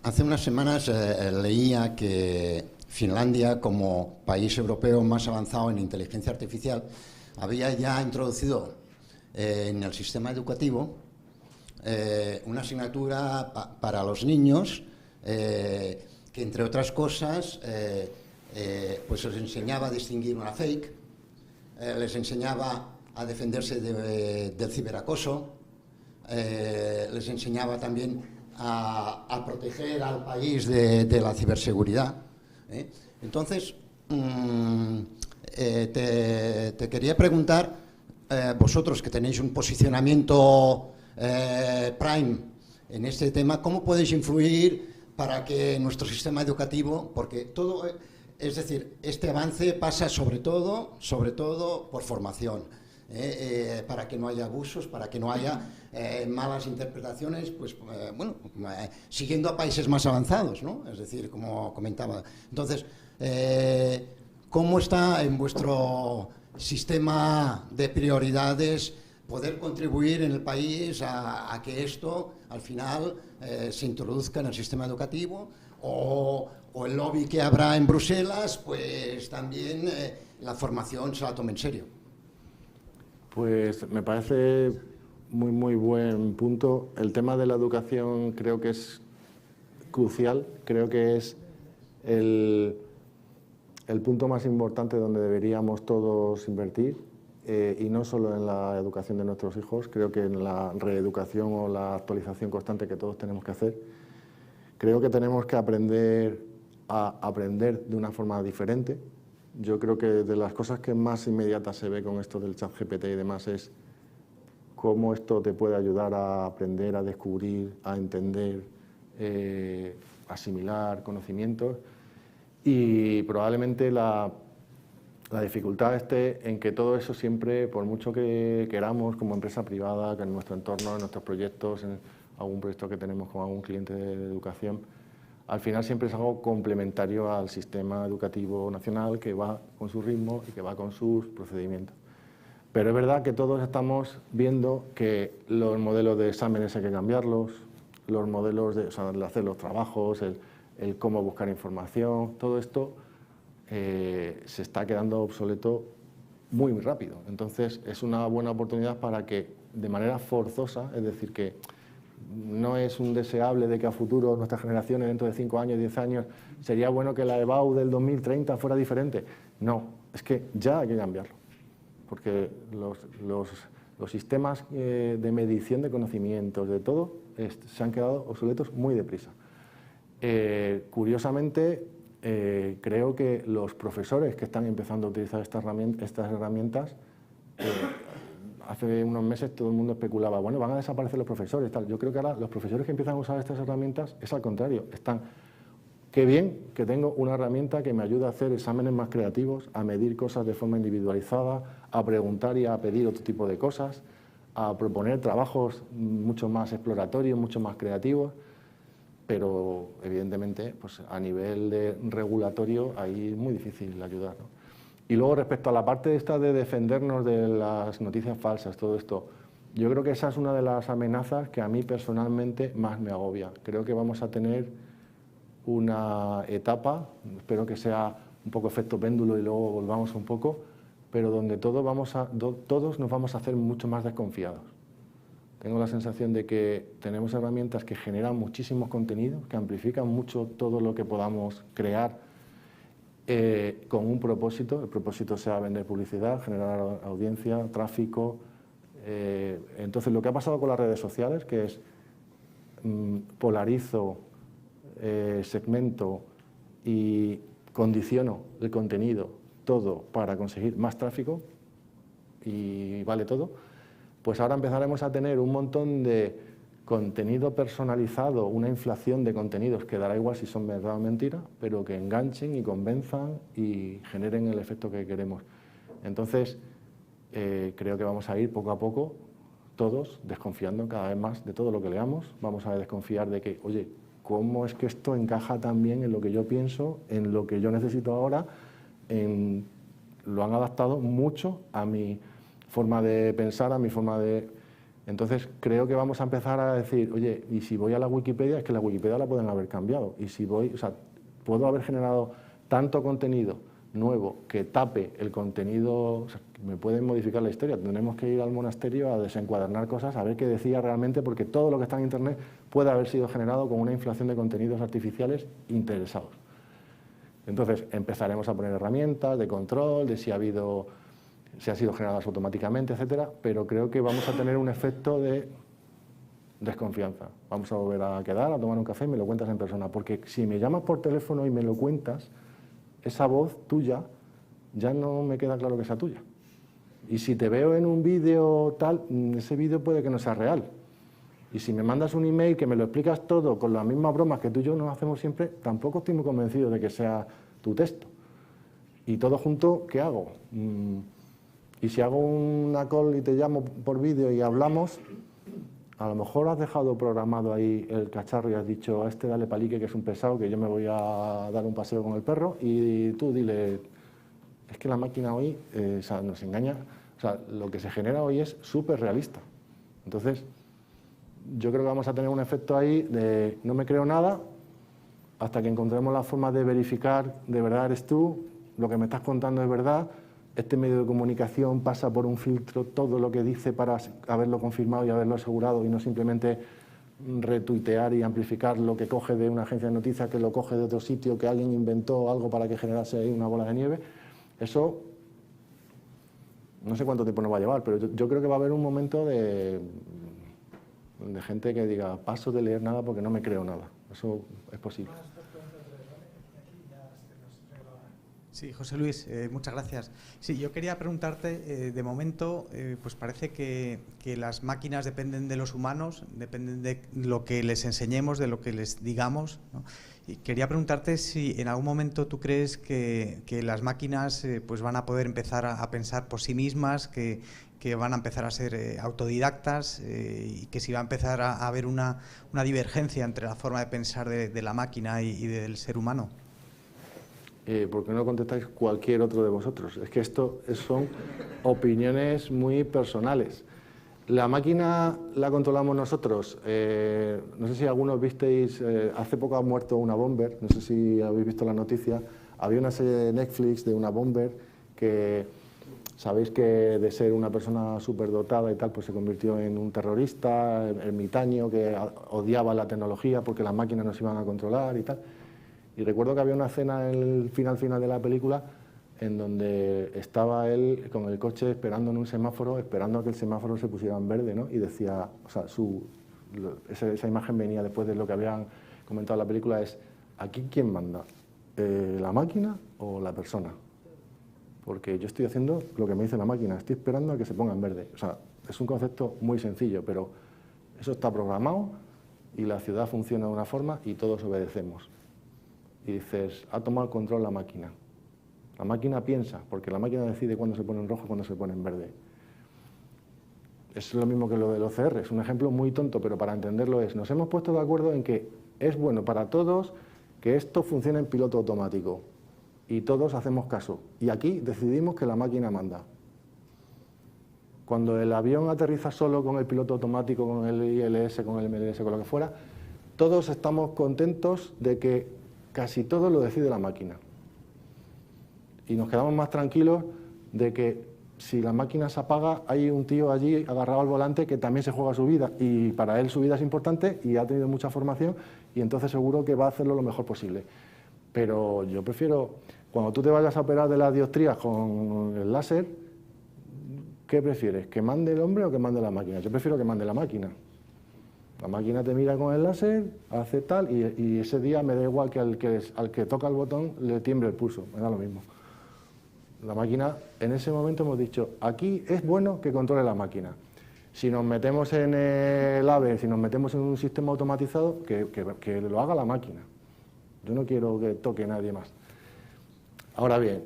Hace unas semanas leía que Finlandia, como país europeo más avanzado en inteligencia artificial, había ya introducido en el sistema educativo una asignatura para los niños que, entre otras cosas, pues les enseñaba a distinguir una fake, les enseñaba a defenderse del ciberacoso, les enseñaba también a proteger al país de la ciberseguridad. Entonces, te quería preguntar, vosotros que tenéis un posicionamiento prime en este tema, ¿cómo podéis influir para que nuestro sistema educativo, porque todo, es decir, este avance pasa sobre todo por formación, para que no haya abusos, para que no haya malas interpretaciones, pues bueno, siguiendo a países más avanzados, ¿no? Es decir, como comentaba. Entonces, ¿cómo está en vuestro sistema de prioridades poder contribuir en el país a que esto, al final, se introduzca en el sistema educativo, o el lobby que habrá en Bruselas, pues también la formación se la tome en serio? Pues me parece muy buen punto. El tema de la educación creo que es crucial, creo que es el punto más importante donde deberíamos todos invertir, y no solo en la educación de nuestros hijos, creo que en la reeducación o la actualización constante que todos tenemos que hacer. Creo que tenemos que aprender a aprender de una forma diferente. Yo creo que de las cosas que más inmediatas se ve con esto del ChatGPT y demás es cómo esto te puede ayudar a aprender, a descubrir, a entender, asimilar conocimientos, y probablemente la dificultad esté en que todo eso siempre, por mucho que queramos como empresa privada, que en nuestro entorno, en nuestros proyectos, en algún proyecto que tenemos con algún cliente de educación, al final siempre es algo complementario al sistema educativo nacional, que va con su ritmo y que va con sus procedimientos. Pero es verdad que todos estamos viendo que los modelos de exámenes hay que cambiarlos, los modelos de hacer los trabajos, el cómo buscar información, todo esto se está quedando obsoleto muy rápido. Entonces es una buena oportunidad para que de manera forzosa, es decir, que no es un deseable de que a futuro nuestras generaciones, dentro de 5 años, 10 años, sería bueno que la EBAU del 2030 fuera diferente. No, es que ya hay que cambiarlo, porque los sistemas de medición de conocimientos, de todo, se han quedado obsoletos muy deprisa. Curiosamente, creo que los profesores que están empezando a utilizar estas herramientas, hace unos meses todo el mundo especulaba, bueno, van a desaparecer los profesores, tal. Yo creo que ahora los profesores que empiezan a usar estas herramientas es al contrario, qué bien que tengo una herramienta que me ayuda a hacer exámenes más creativos, a medir cosas de forma individualizada, a preguntar y a pedir otro tipo de cosas, a proponer trabajos mucho más exploratorios, mucho más creativos, pero evidentemente pues a nivel de regulatorio ahí es muy difícil ayudar, ¿no? Y luego respecto a la parte esta de defendernos de las noticias falsas, todo esto, yo creo que esa es una de las amenazas que a mí personalmente más me agobia. Creo que vamos a tener una etapa, espero que sea un poco efecto péndulo y luego volvamos un poco, pero donde todos nos vamos a hacer mucho más desconfiados. Tengo la sensación de que tenemos herramientas que generan muchísimos contenidos, que amplifican mucho todo lo que podamos crear, con un propósito. El propósito sea vender publicidad, generar audiencia, tráfico. Entonces, lo que ha pasado con las redes sociales, que es polarizo, segmento y condiciono el contenido, todo para conseguir más tráfico y vale todo, pues ahora empezaremos a tener un montón de contenido personalizado, una inflación de contenidos que dará igual si son verdad o mentira, pero que enganchen y convenzan y generen el efecto que queremos. Entonces, creo que vamos a ir poco a poco, todos, desconfiando cada vez más de todo lo que leamos. Vamos a desconfiar de que, oye, ¿cómo es que esto encaja tan bien en lo que yo pienso, en lo que yo necesito ahora? Lo han adaptado mucho a mi forma de pensar, a mi forma de... Entonces, creo que vamos a empezar a decir, oye, y si voy a la Wikipedia, es que la Wikipedia la pueden haber cambiado. Y si voy, o sea, puedo haber generado tanto contenido nuevo que tape el contenido, o sea, me pueden modificar la historia. Tendremos que ir al monasterio a desencuadernar cosas, a ver qué decía realmente, porque todo lo que está en Internet puede haber sido generado con una inflación de contenidos artificiales interesados. Entonces, empezaremos a poner herramientas de control, de si ha sido generadas automáticamente, etcétera, pero creo que vamos a tener un efecto de desconfianza. Vamos a volver a quedar, a tomar un café y me lo cuentas en persona, porque si me llamas por teléfono y me lo cuentas, esa voz tuya ya no me queda claro que sea tuya. Y si te veo en un vídeo tal, ese vídeo puede que no sea real. Y si me mandas un email que me lo explicas todo con las mismas bromas que tú y yo nos hacemos siempre, tampoco estoy muy convencido de que sea tu texto. Y todo junto, ¿qué hago? Y si hago una call y te llamo por vídeo y hablamos, a lo mejor has dejado programado ahí el cacharro y has dicho, a este dale palique que es un pesado, que yo me voy a dar un paseo con el perro, y tú dile, es que la máquina hoy o sea, nos engaña, o sea, lo que se genera hoy es súper realista. Entonces, yo creo que vamos a tener un efecto ahí de no me creo nada hasta que encontremos la forma de verificar de verdad eres tú, lo que me estás contando es verdad, este medio de comunicación pasa por un filtro todo lo que dice para haberlo confirmado y haberlo asegurado y no simplemente retuitear y amplificar lo que coge de una agencia de noticias, que lo coge de otro sitio, que alguien inventó algo para que generase ahí una bola de nieve. Eso no sé cuánto tiempo nos va a llevar, pero yo creo que va a haber un momento de gente que diga, paso de leer nada porque no me creo nada. Eso es posible. Sí, José Luis, muchas gracias. Sí, yo quería preguntarte, de momento, pues parece que las máquinas dependen de los humanos, dependen de lo que les enseñemos, de lo que les digamos, ¿no? Y quería preguntarte si en algún momento tú crees que las máquinas pues van a poder empezar a pensar por sí mismas, que van a empezar a ser autodidactas y que si va a empezar a haber una divergencia entre la forma de pensar de la máquina y del ser humano. ¿Por qué no contestáis cualquier otro de vosotros? Es que esto son opiniones muy personales. La máquina la controlamos nosotros. No sé si algunos visteis, hace poco ha muerto una bomber, no sé si habéis visto la noticia. Había una serie de Netflix de una bomber que sabéis que de ser una persona superdotada y tal, pues se convirtió en un terrorista, ermitaño, que odiaba la tecnología porque las máquinas nos iban a controlar y tal. Y recuerdo que había una escena en el final de la película en donde estaba él con el coche esperando en un semáforo, esperando a que el semáforo se pusiera en verde, ¿no? Y decía, o sea, esa imagen venía después de lo que habían comentado en la película, es, ¿aquí quién manda? ¿La máquina o la persona? Porque yo estoy haciendo lo que me dice la máquina, estoy esperando a que se ponga en verde. O sea, es un concepto muy sencillo, pero eso está programado y la ciudad funciona de una forma y todos obedecemos. Y dices, ha tomado el control la máquina. La máquina piensa, porque la máquina decide cuándo se pone en rojo y cuándo se pone en verde. Es lo mismo que lo del OCR, es un ejemplo muy tonto, pero para entenderlo es, nos hemos puesto de acuerdo en que es bueno para todos que esto funcione en piloto automático. Y todos hacemos caso. Y aquí decidimos que la máquina manda. Cuando el avión aterriza solo con el piloto automático, con el ILS, con el MLS, con lo que fuera, todos estamos contentos de que casi todo lo decide la máquina. Y nos quedamos más tranquilos de que si la máquina se apaga, hay un tío allí agarrado al volante que también se juega su vida y para él su vida es importante y ha tenido mucha formación y entonces seguro que va a hacerlo lo mejor posible. Pero yo prefiero, cuando tú te vayas a operar de las dioptrías con el láser, ¿qué prefieres? ¿Que mande el hombre o que mande la máquina? Yo prefiero que mande la máquina. La máquina te mira con el láser, hace tal, y ese día me da igual que al que toca el botón le tiemble el pulso, me da lo mismo. La máquina, en ese momento hemos dicho, aquí es bueno que controle la máquina. Si nos metemos en el AVE, si nos metemos en un sistema automatizado, que lo haga la máquina. Yo no quiero que toque nadie más. Ahora bien,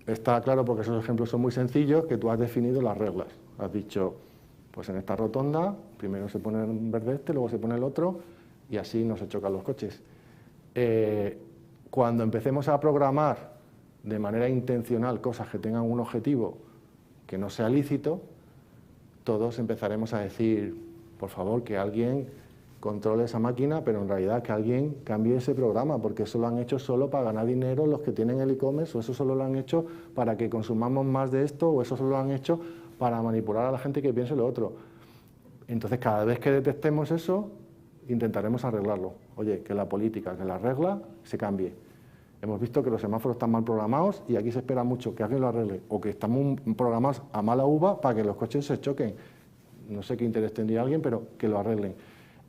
está claro, porque esos ejemplos son muy sencillos, que tú has definido las reglas. Has dicho, pues en esta rotonda, primero se pone en verde este, luego se pone el otro, y así no se chocan los coches. Cuando empecemos a programar de manera intencional cosas que tengan un objetivo que no sea lícito, todos empezaremos a decir, por favor, que alguien controle esa máquina, pero en realidad que alguien cambie ese programa, porque eso lo han hecho solo para ganar dinero los que tienen el e-commerce, o eso solo lo han hecho para que consumamos más de esto, o eso solo lo han hecho para manipular a la gente que piense lo otro. Entonces, cada vez que detectemos eso, intentaremos arreglarlo. Oye, que la política, que la regla se cambie. Hemos visto que los semáforos están mal programados y aquí se espera mucho que alguien lo arregle, o que estamos programados a mala uva para que los coches se choquen. No sé qué interés tendría alguien, pero que lo arreglen.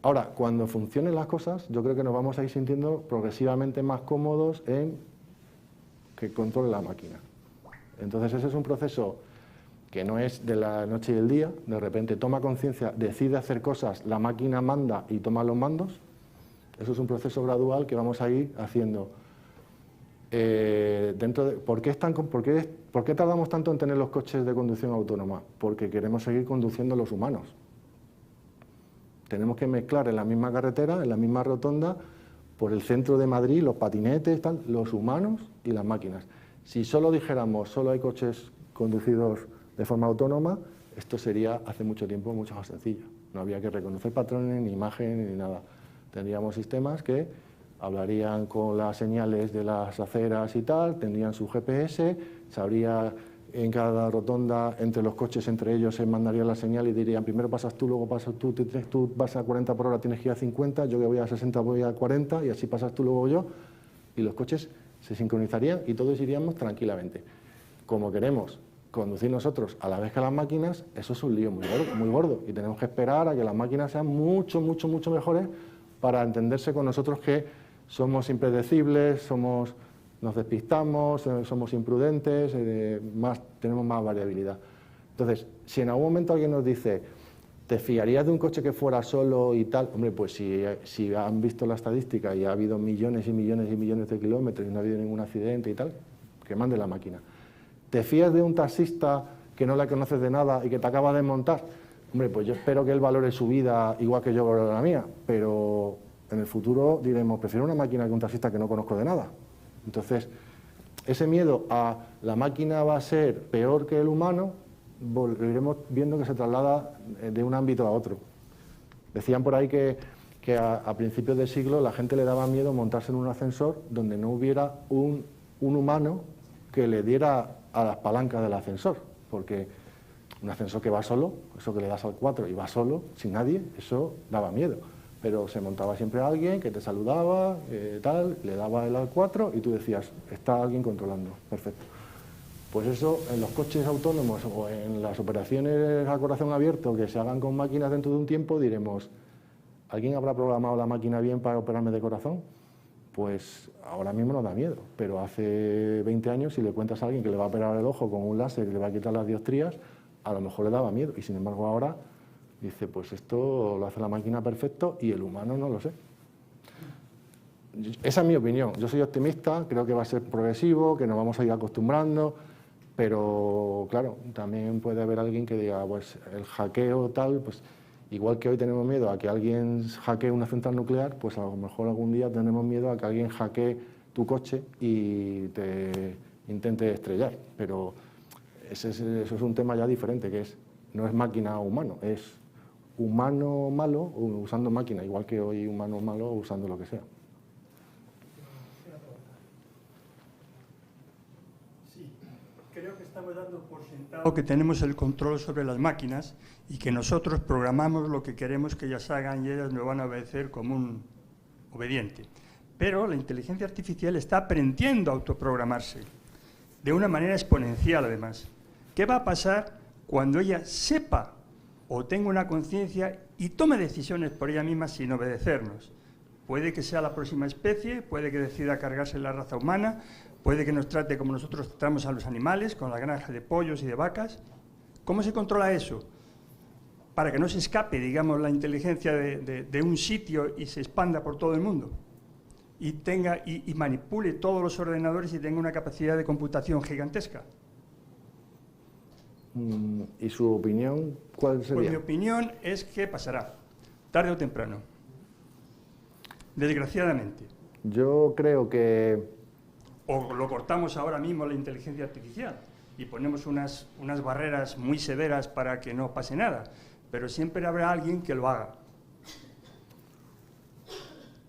Ahora, cuando funcionen las cosas, yo creo que nos vamos a ir sintiendo progresivamente más cómodos en que controle la máquina. Entonces, ese es un proceso que no es de la noche y el día. De repente toma conciencia, decide hacer cosas, la máquina manda y toma los mandos. Eso es un proceso gradual que vamos a ir haciendo. ¿Por qué tardamos tanto en tener los coches de conducción autónoma? Porque queremos seguir conduciendo los humanos. Tenemos que mezclar en la misma carretera, en la misma rotonda, por el centro de Madrid, los patinetes, tal, los humanos y las máquinas. Si solo dijéramos, solo hay coches conducidos de forma autónoma, esto sería hace mucho tiempo mucho más sencillo. No habría que reconocer patrones, ni imágenes, ni nada. Tendríamos sistemas que hablarían con las señales de las aceras y tal, tendrían su GPS, sabría en cada rotonda, entre los coches, entre ellos, se mandaría la señal y dirían, primero pasas tú, luego pasas tú vas a 40 por hora, tienes que ir a 50, yo que voy a 60 voy a 40, y así pasas tú, luego yo, y los coches se sincronizarían y todos iríamos tranquilamente. Como queremos conducir nosotros a la vez que las máquinas, eso es un lío muy gordo, y tenemos que esperar a que las máquinas sean mucho mejores para entenderse con nosotros, que somos impredecibles, nos despistamos, somos imprudentes, tenemos más variabilidad. Entonces, si en algún momento alguien nos dice, ¿te fiarías de un coche que fuera solo y tal? Hombre, pues si han visto la estadística y ha habido millones y millones y millones de kilómetros y no ha habido ningún accidente y tal, que mande la máquina. ¿Te fías de un taxista que no le conoces de nada y que te acaba de montar? Hombre, pues yo espero que él valore su vida igual que yo valoro la mía, pero en el futuro diremos, prefiero una máquina que un taxista que no conozco de nada. Entonces, ese miedo a la máquina va a ser peor que el humano, iremos viendo que se traslada de un ámbito a otro. Decían por ahí que a principios del siglo la gente le daba miedo montarse en un ascensor donde no hubiera un humano que le diera a las palancas del ascensor, porque un ascensor que va solo, eso que le das al 4 y va solo, sin nadie, eso daba miedo. Pero se montaba siempre alguien que te saludaba, tal, le daba el al 4 y tú decías, está alguien controlando, perfecto. Pues eso, en los coches autónomos o en las operaciones a corazón abierto que se hagan con máquinas dentro de un tiempo, diremos, ¿alguien habrá programado la máquina bien para operarme de corazón? Pues ahora mismo nos da miedo, pero hace 20 años si le cuentas a alguien que le va a operar el ojo con un láser y le va a quitar las dioptrías, a lo mejor le daba miedo, y sin embargo ahora dice, pues esto lo hace la máquina perfecto y el humano no lo sé. Esa es mi opinión. Yo soy optimista, creo que va a ser progresivo, que nos vamos a ir acostumbrando, pero claro, también puede haber alguien que diga, pues el hackeo tal, pues igual que hoy tenemos miedo a que alguien hackee una central nuclear, pues a lo mejor algún día tenemos miedo a que alguien hackee tu coche y te intente estrellar. Pero eso es un tema ya diferente, que no es máquina o humano, es humano malo usando máquina, igual que hoy humano malo usando lo que sea. Sí, creo que estamos dando por sentado que tenemos el control sobre las máquinas y que nosotros programamos lo que queremos que ellas hagan y ellas nos van a obedecer como un obediente. Pero la inteligencia artificial está aprendiendo a autoprogramarse, de una manera exponencial además. ¿Qué va a pasar cuando ella sepa o tenga una conciencia y tome decisiones por ella misma sin obedecernos. Puede que sea la próxima especie, puede que decida cargarse la raza humana, puede que nos trate como nosotros tratamos a los animales, con la granja de pollos y de vacas. ¿Cómo se controla eso? Para que no se escape, digamos, la inteligencia de un sitio y se expanda por todo el mundo. Y manipule todos los ordenadores y tenga una capacidad de computación gigantesca. ¿Y su opinión cuál sería? Pues mi opinión es que pasará, tarde o temprano. Desgraciadamente. Yo creo que... O lo cortamos ahora mismo la inteligencia artificial y ponemos unas barreras muy severas para que no pase nada, pero siempre habrá alguien que lo haga.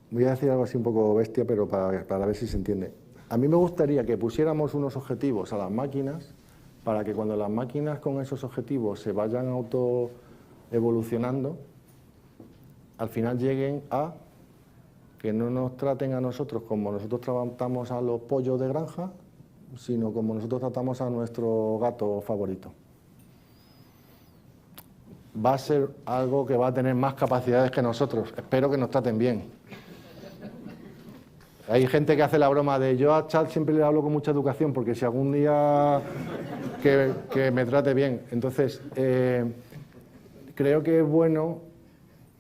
Voy a decir algo así un poco bestia, pero para ver si se entiende. A mí me gustaría que pusiéramos unos objetivos a las máquinas para que cuando las máquinas con esos objetivos se vayan autoevolucionando, al final lleguen a que no nos traten a nosotros como nosotros tratamos a los pollos de granja, sino como nosotros tratamos a nuestro gato favorito. Va a ser algo que va a tener más capacidades que nosotros. Espero que nos traten bien. Hay gente que hace la broma de yo a Chad siempre le hablo con mucha educación porque si algún día que me trate bien. Entonces, creo que es bueno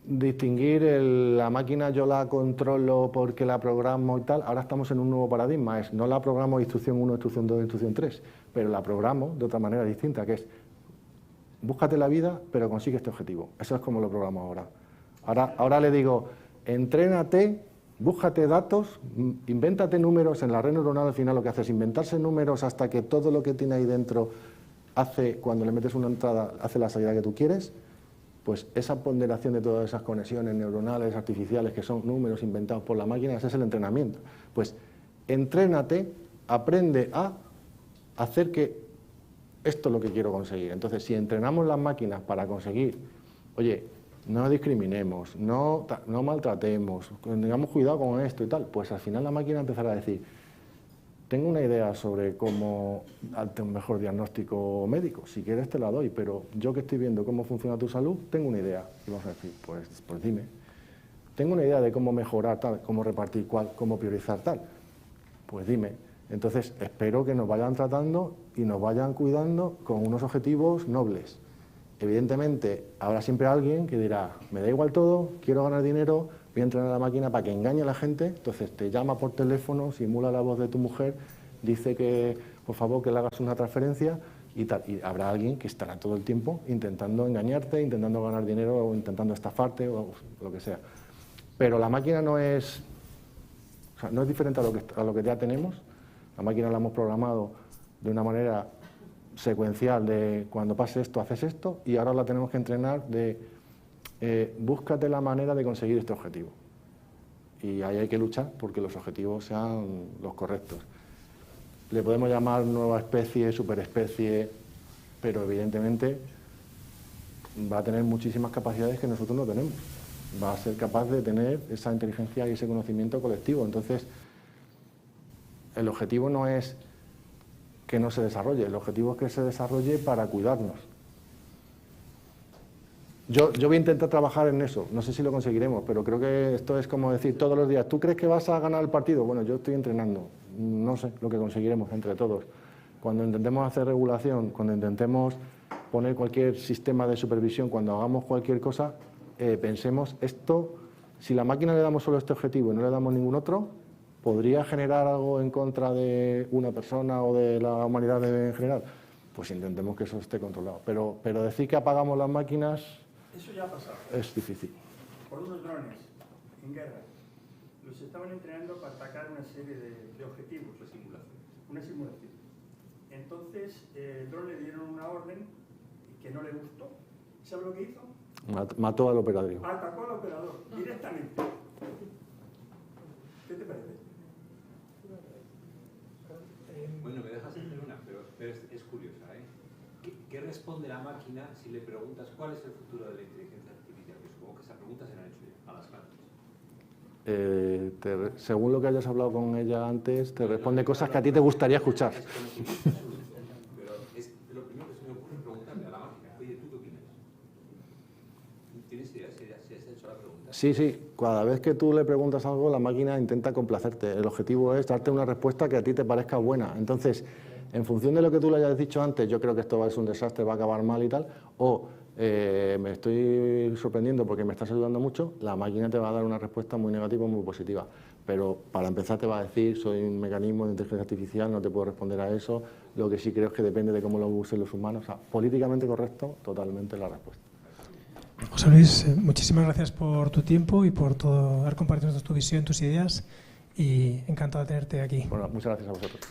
distinguir la máquina yo la controlo porque la programo y tal. Ahora estamos en un nuevo paradigma, no la programo instrucción 1, instrucción 2, instrucción 3, pero la programo de otra manera distinta, que es búscate la vida, pero consigue este objetivo. Eso es como lo programo ahora. Ahora le digo, entrénate, búscate datos, invéntate números. En la red neuronal al final lo que hace es inventarse números hasta que todo lo que tiene ahí dentro hace, cuando le metes una entrada, hace la salida que tú quieres. Pues esa ponderación de todas esas conexiones neuronales, artificiales, que son números inventados por la máquina, ese es el entrenamiento. Pues entrénate, aprende a hacer que esto es lo que quiero conseguir. Entonces, si entrenamos las máquinas para conseguir, oye, no discriminemos, no maltratemos, tengamos cuidado con esto y tal, pues al final la máquina empezará a decir, tengo una idea sobre cómo darte un mejor diagnóstico médico, si quieres te la doy, pero yo que estoy viendo cómo funciona tu salud, tengo una idea. Y vamos a decir, pues dime. Tengo una idea de cómo mejorar tal, cómo repartir cuál, cómo priorizar tal. Pues dime. Entonces, espero que nos vayan tratando y nos vayan cuidando con unos objetivos nobles. Evidentemente, habrá siempre alguien que dirá, me da igual todo, quiero ganar dinero, voy a entrenar a la máquina para que engañe a la gente, entonces te llama por teléfono, simula la voz de tu mujer, dice que, por favor, que le hagas una transferencia y tal. Y habrá alguien que estará todo el tiempo intentando engañarte, intentando ganar dinero o intentando estafarte o lo que sea. Pero la máquina no es diferente a lo que ya tenemos. La máquina la hemos programado de una manera secuencial de cuando pase esto, haces esto, y ahora la tenemos que entrenar de búscate la manera de conseguir este objetivo. Y ahí hay que luchar porque los objetivos sean los correctos. Le podemos llamar nueva especie, superespecie, pero evidentemente va a tener muchísimas capacidades que nosotros no tenemos. Va a ser capaz de tener esa inteligencia y ese conocimiento colectivo. Entonces, el objetivo no es que no se desarrolle, el objetivo es que se desarrolle para cuidarnos. Yo voy a intentar trabajar en eso, no sé si lo conseguiremos, pero creo que esto es como decir todos los días, ¿tú crees que vas a ganar el partido? Bueno, yo estoy entrenando, no sé lo que conseguiremos entre todos. Cuando intentemos hacer regulación, cuando intentemos poner cualquier sistema de supervisión, cuando hagamos cualquier cosa, pensemos esto, si la máquina le damos solo este objetivo y no le damos ningún otro, ¿podría generar algo en contra de una persona o de la humanidad en general? Pues intentemos que eso esté controlado. Pero decir que apagamos las máquinas... Eso ya ha pasado. Es difícil. Por unos drones en guerra. Los estaban entrenando para atacar una serie de objetivos. Una simulación. Entonces, el dron le dieron una orden que no le gustó. ¿Sabe lo que hizo? Mató al operador. Atacó al operador directamente. ¿Qué te parece? Bueno, me dejas hacer una, pero es curiosa, ¿eh? ¿Qué responde la máquina si le preguntas cuál es el futuro de la inteligencia artificial? Que supongo que esa pregunta se la han hecho ya a las máquinas. Según lo que hayas hablado con ella antes, te responde cosas que a ti te gustaría escuchar. Pero es lo primero que se me ocurre preguntarle a la máquina, oye, ¿tú qué opinas? ¿Tienes idea si has hecho la pregunta? Sí, sí. Cada vez que tú le preguntas algo, la máquina intenta complacerte. El objetivo es darte una respuesta que a ti te parezca buena. Entonces, en función de lo que tú le hayas dicho antes, yo creo que esto es un desastre, va a acabar mal y tal, o me estoy sorprendiendo porque me estás ayudando mucho, la máquina te va a dar una respuesta muy negativa o muy positiva. Pero para empezar te va a decir, soy un mecanismo de inteligencia artificial, no te puedo responder a eso. Lo que sí creo es que depende de cómo lo usen los humanos. O sea, políticamente correcto, totalmente la respuesta. José Luis, muchísimas gracias por tu tiempo y por todo, haber compartido tu visión, tus ideas, y encantado de tenerte aquí. Bueno, muchas gracias a vosotros.